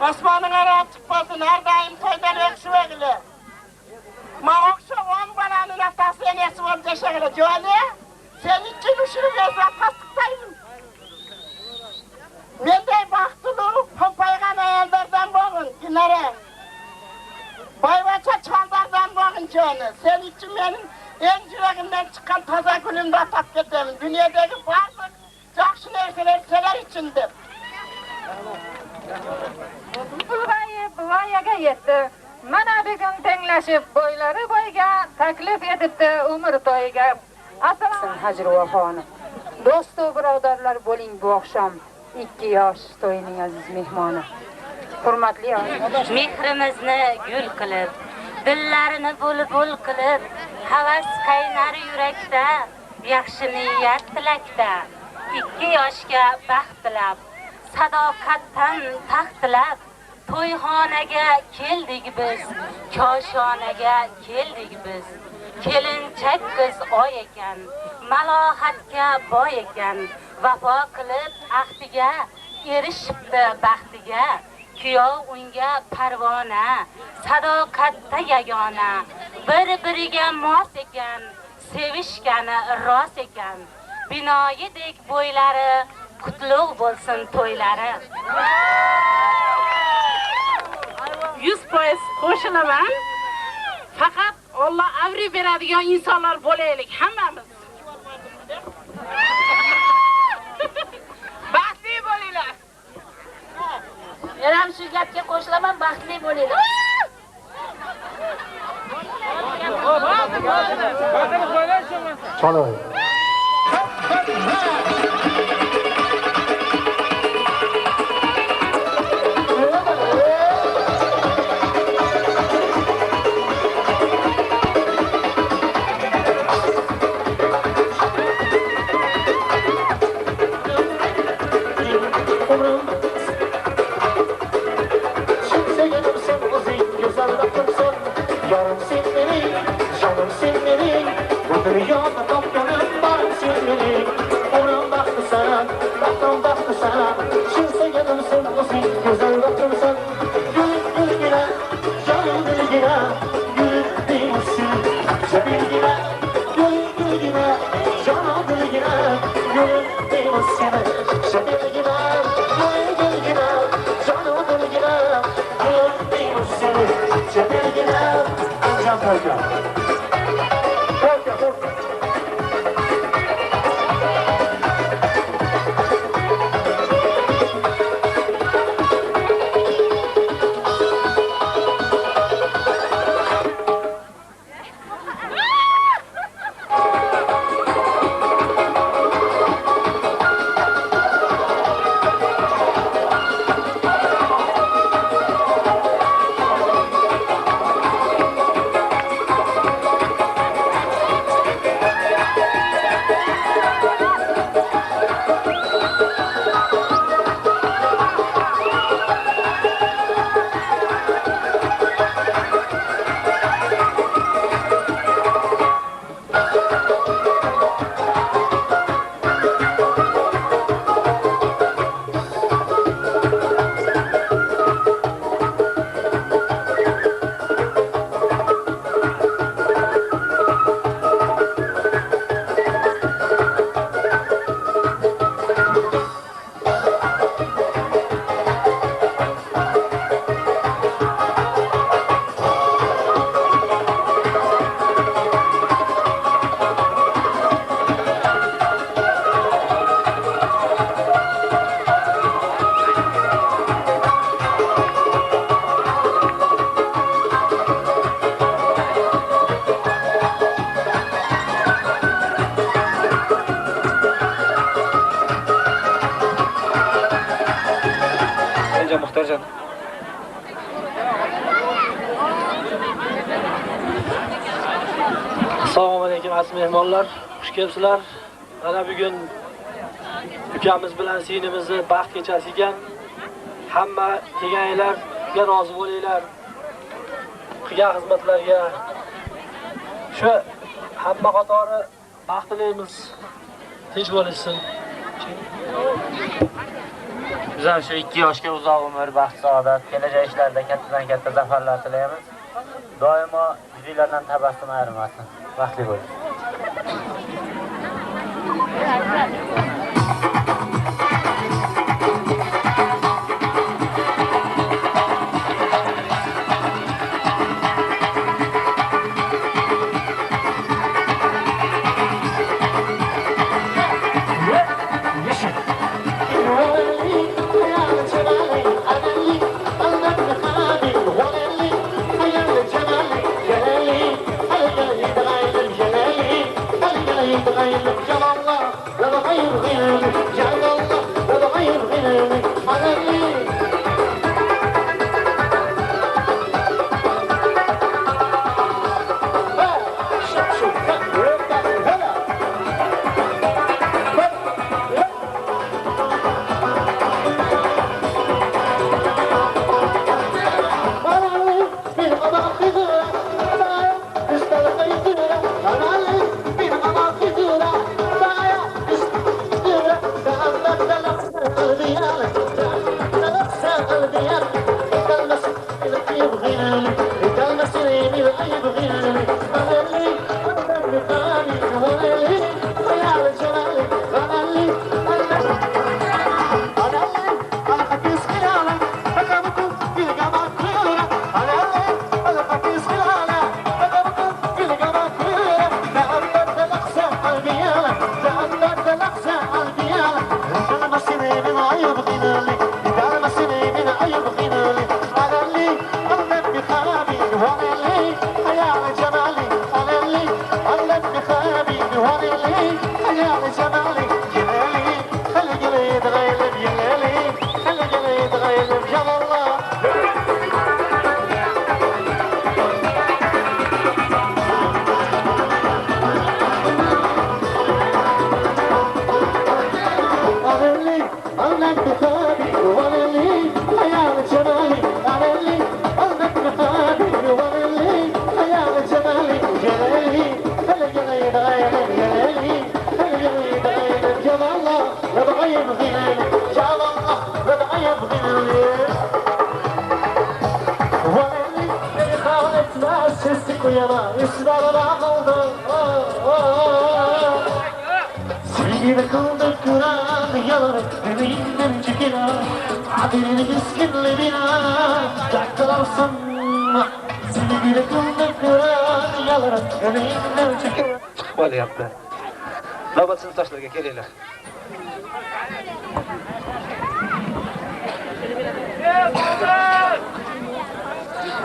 Osman'ın araya çıkmasın, her daim toydan öksü verile. Ma okşu 10 balanın atası enesi olca şekilde. Cöyle, sen için uşunu bezden tasdıktayım. Ben de baktılı, pompaygan ayallardan boğun, günlere. Baybaça çaldardan boğun cöyle. Sen için benim en yüreğimden çıkan taza gülümde atak geterim. Dünyadaki varlık, cakşı neyseler içindir. Buvayaga yetdi. Mana bugun tenglashib bo'ylari bo'yga taklif etibdi umr to'yiga. Assalomu Hajruva xonim. Do'stu birodarlar bo'ling bu oqshom 2 yosh to'yining aziz mehmoni. Hurmatli Mehrimizni gul qilib, dillarini bulbul qilib, havas qaynar yurakda, yaxshi niyat tilakda. 2 yoshga baxt tilab, sadoqatdan taxt tilab, to'yxonaga keldik biz, koshonaga keldik biz. Kelinchak qiz oy ekan, malohatga boy ekan, vafo qilib ahdiga, erishibdi baxtiga. Kuyov unga parvona, sadoqatda yagona, bir-biriga mos ekan, sevishgani rost ekan. Binoyidek bo'ylari, qutlug' bo'lsin to'ylari. 100% qo'shilaman. Faqat Alloh avri beradigan insonlar bo'laylik hammamiz. Baxtli bo'linglar. Men ham shu gapga qo'shilaman, baxtli bo'linglar. Chalo. Dünyada toplanıp var seni. Onun baktı sana, baktım baktı sana. Sevilgine, gülgüne, cana gülgine, gülgüne seni. Sevilgine, gülgüne, cana gülgüne, gülgüne seni. Sevilgine, ancak polka. Polka, polka. Muhtarcan. Assalomu alaykum aziz mehmonlar, xush kelibsizlar. Mana bugun ukamiz bilan sinimizni baxt kechasi ekan. Hamma kelganlarga rozi bo'linglar. Qilgan xizmatlarga shu hamma qatori baxt tilaymiz. Tinch bo'lsin. Biz ham shu 2 yoshga uzoq umr, baxt, saodat, kelajak ishlarida kattadan katta zafarlar tilaymiz. Doimo yuzinglardan tabassum ayrimasin. Baxtli bo'ling. oldu. Sevgili kıldık kıran yalar, emeğinden çekilen adilini keskinleri taktılarsın. Sevgili kıldık kıran yalar, emeğinden çekilen. Bo'lyapti. Navbat sinfdoshlarga kelinglar.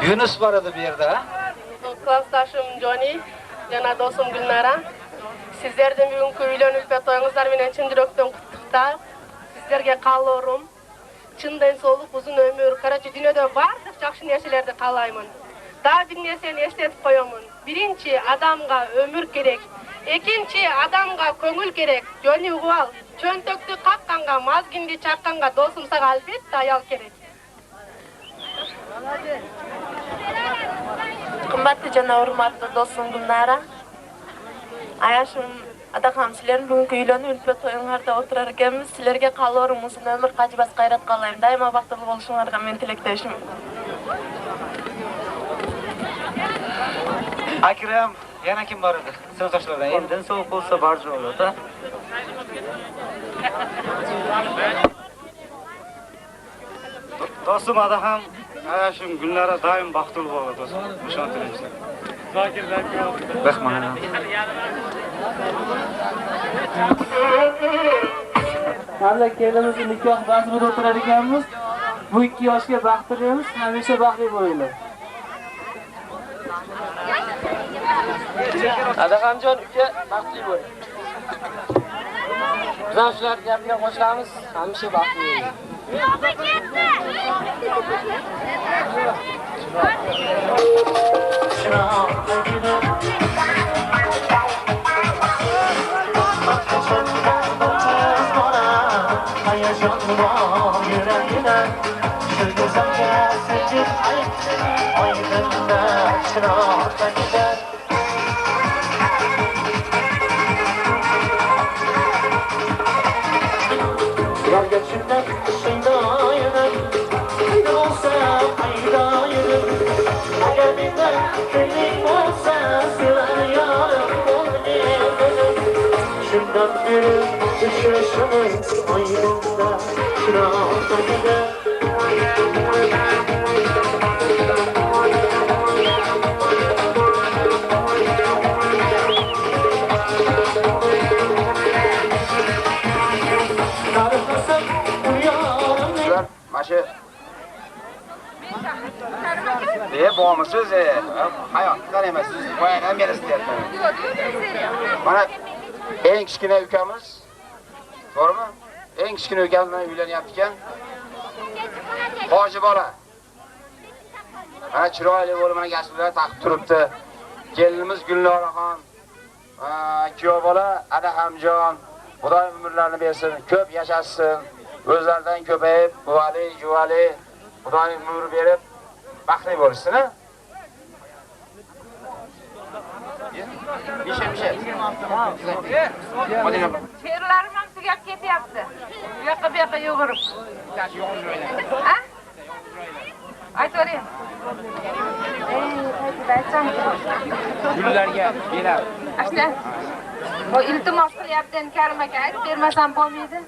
Yunus var edi bu yerda. Klassdoshim Joni, yana do'stim Gulnara. Sizlardan bugungi uylanib to'yingizlar bilan chin yurakdan qutlab, sizlarga qallorim, chindan sog'lik, uzun umr, qarachi dunyoda barcha yaxshi narsalarni qalayman. Daha bir narsani eslatib qo'yaman. Birinchi odamga umr kerak, ikkinchi odamga ko'ngil kerak. Joni Uval, cho'ntakni qaqqanga, mazginni chaqqanga do'stim saga albatta ayol kerak. Qimmatli janob hurmatli do'stim Gulnara. Ayashim adaqam sizlarning bugungi uylanib o'lpa to'yinglarda o'tirar ekanmiz. Sizlarga qallorim, uzun umr, qajbas qayrat qalayim. Doimo baxtli bo'lishinglarga men tilakdoshim. Akram, yana kim bor edi? Sinfdoshlardan endi so'q bo'lsa barcha bo'ladi. Do'stim adaham ayashim Gulnara doim baxtli bo'ladi do'stim. Ishontiringiz. Rahmat. Hali kelinimizni nikoh bazmida o'tirar ekanmiz. Bu 2 yoshga baxt tilaymiz. Hamisha baxtli bo'linglar. Adaxamjon uka baxtli bo'ling. Biz ham shular gapiga qo'shilamiz. Hamisha baxtli bo'ling. Maşı boğmasız hayatlar emesiz. Bayağı emelisi diye. Bana en kichkina ukamiz, doğru mu? En kichkina ukamiz bilan uylanyapti-ekan. Hoji bola. Mana chiroyli bo'lib mana gasblar taqib turibdi. Kelinimiz Gulnoraxon. Kuyov bola Adaxamjon. Xudoy umrlarini bersin, ko'p yashashsin. O'zlaridan ko'payib, quvali, juvali, Xudoy umr berib, baxtli bo'lsin, ha? She'rlarim ham tugab ketyapti. Bu yoqqa yugurib. Ha? Aytavering. Gullarga berar. Ashna. Bu iltimos qilyapti, Karim aka, aytib bermasam bo'lmaydi.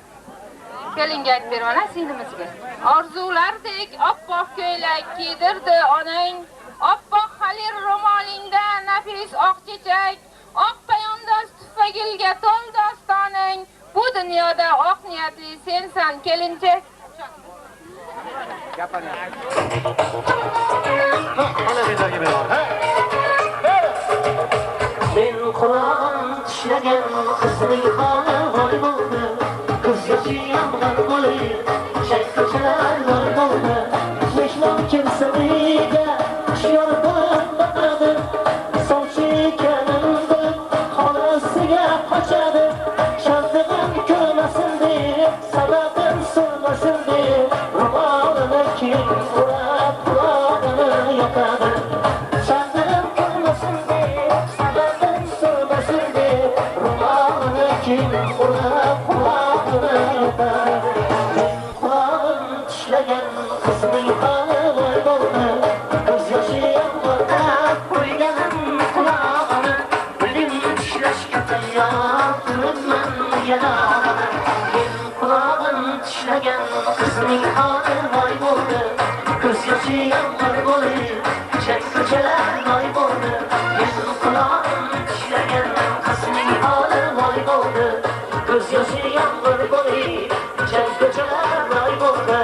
Kelinga aytib bermana singlimizga. Orzulardek oppoq ko'ylak kiydirdi onang, oppoq xalir ro'molingda nafis oq chechak, oq poyandoz tufagilga to'l dostoning. Bu dunyoda oq niyatli sensan kelincha. Ben Kur'an tishlagan qizning holi voy bo'ldi. Qizgacha yomg'ir bo'lib, shayxchalar voy bo'ldi. Mehmon kelsa uyga, hushyor bo'lib boqadi. Sovchi ekanimda xonasiga qochadi. Shantig'im ko'rmasin deb, sababim so'rmasin deb, ro'molini kiyib urab qulog'ini yoqadi. Shantig'im ko'rmasin deb, sababim so'rmasin deb, ro'molini kiyib urab qulog'ini yoqadi. Qulog'im tishlagan yana Gelin kulağın tişlegen kızning hali vay bo'ldi Ko'z yoshi yomg'ir bo'lib chak ko'chalar loy bo'ldi Gelin kulağın tişlegen kızning hali vay bo'ldi Ko'z yoshi yomg'ir bo'lib chak ko'chalar loy bo'ldi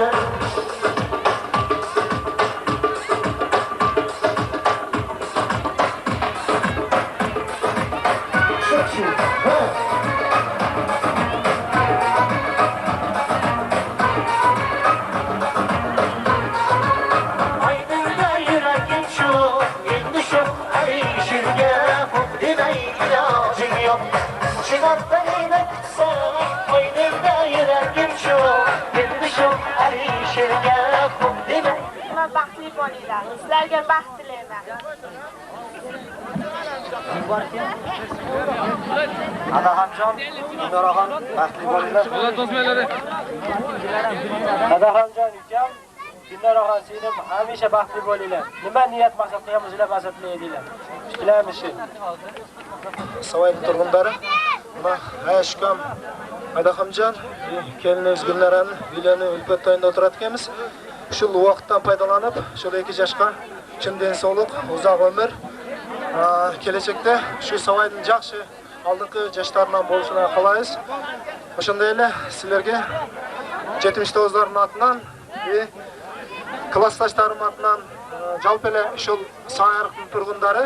Baxtli bo'linglar. Sizlarga baxt tilayman. Adaxonjon, Dinoraxon, baxtli bo'linglar. Adaxonjon ukam, Dinoraxon sinim hamisha baxtli bo'linglar. Nima niyat maqsad qilganmizlar, maqsadli edinglar. Ishlaymiz shu. Savoyli turg'unlari, mana Ayashkam, Adaxonjon, keliniz Gulnarani uylarni ulpat to'yinda o'tirayotganmiz. Shu vaqtdan foydalanib, shu 2 yoshga chindan sog'liq, uzoq umr, kelajakda shu Savoyning yaxshi oldingi yoshlardan bo'lishini xohlaymiz. O'shandayla sizlarga 79larning atidan va klassdoshlarim atidan jalpela shu Soyariqning turg'unlari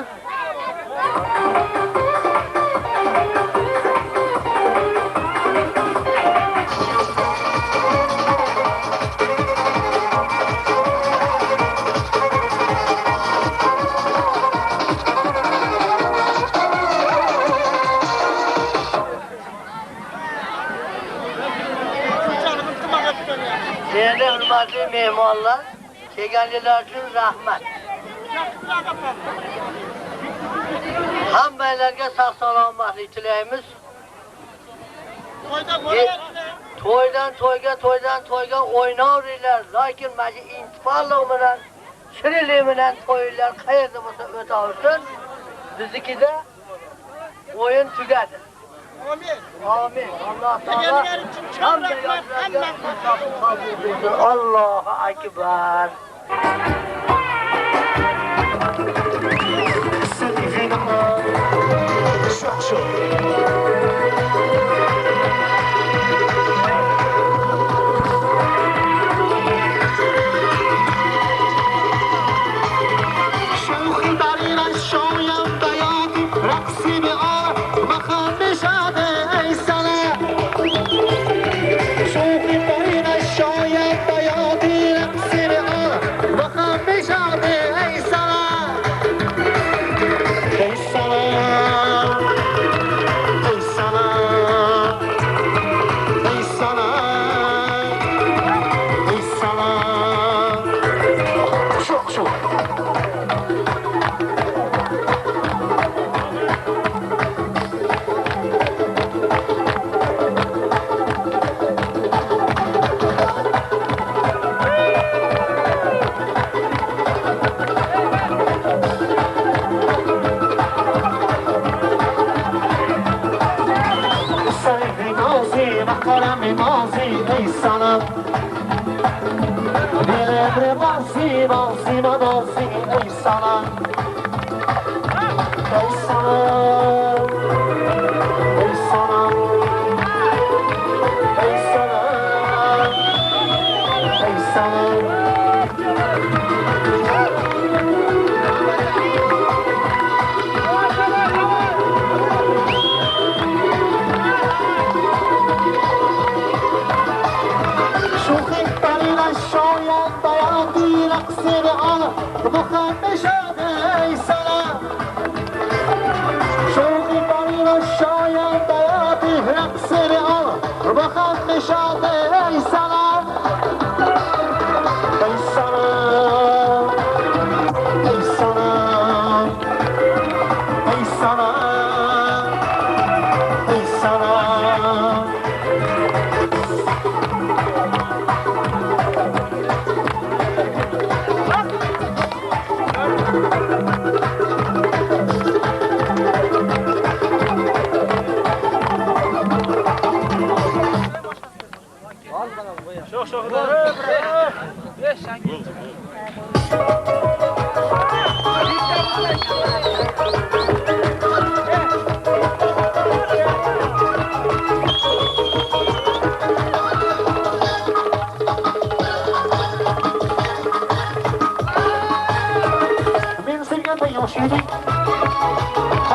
Değerli hürmetli mehmanlar, kelganlar uchun rahmat. Hammalarga sog' salomatlik tilaymiz. To'ydan to'yga o'ynayverlar, lekin mana intiqomlar bilan, shirinlik bilan to'ylar qayerda bo'lsa o'taversin. Biznikida o'yin tugadi. Amin. Amin. Allah Taala. Allahu akbar.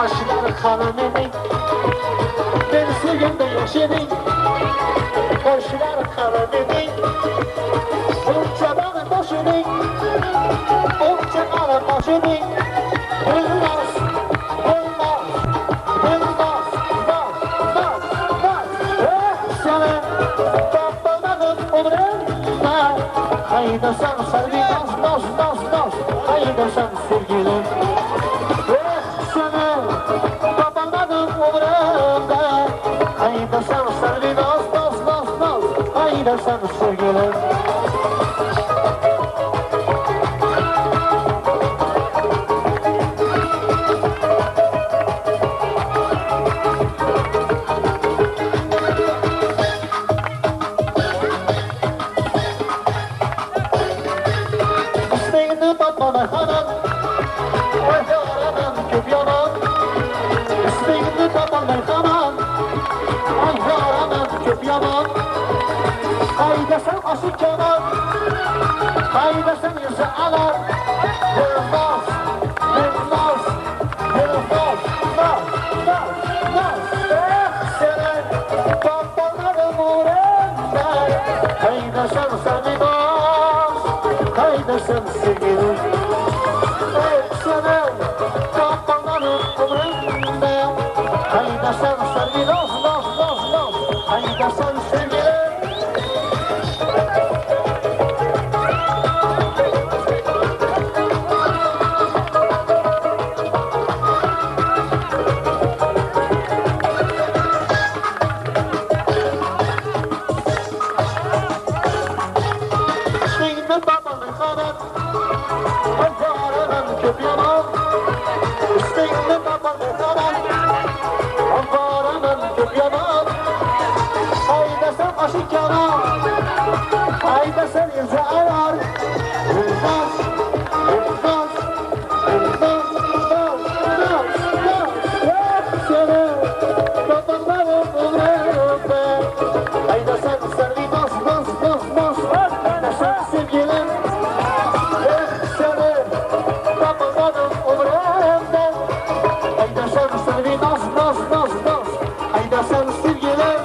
Yaşlar kalın edin Ben sevgimde yaş edin Yaşlar kalın edin Onca bana boş edin Onca bana boş edin Olmaz Olmaz Olmaz Olmaz Olmaz Sana Babaladım umrumda Haydi sen sevgi Naz Haydi sen sevgilim Sana babaladım umrumda Haydi sen sevgi Naz Haydi sen sevgilim Bana hanım, o yaranım köp yanan İsmini babamın hanım, o yaranım köp yanan Haydi sen aşık yanan, haydi sen yüzü alan Yılmaz, Yılmaz, Yılmaz, Naz Senin babaların uğrunda Haydi sen seni naz, haydi sen sevgilim Senin babaların umrunda Haydi sen sevgi naz Haydi sen sevgilim İsmini babanın hanım Anvara'nın köp yanan İsmini babanın hanım Anvara'nın köp yanan Haydi sen aşık yanan Haydi sen yüzü arar Yılmaz, Yılmaz, Yılmaz, Naz Seni babaların umrunda Haydi sen servi Naz Haydi sen sevgilim Seni babaların umrunda Haydi sen servi Naz Haydi sen sevgilim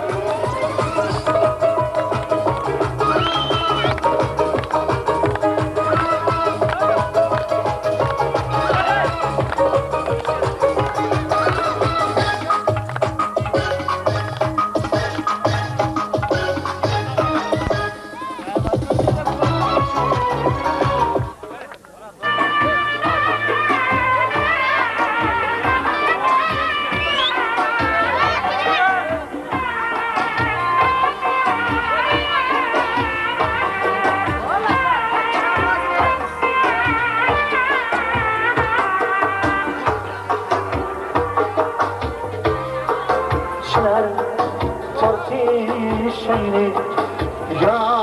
Şener tortişeyni ya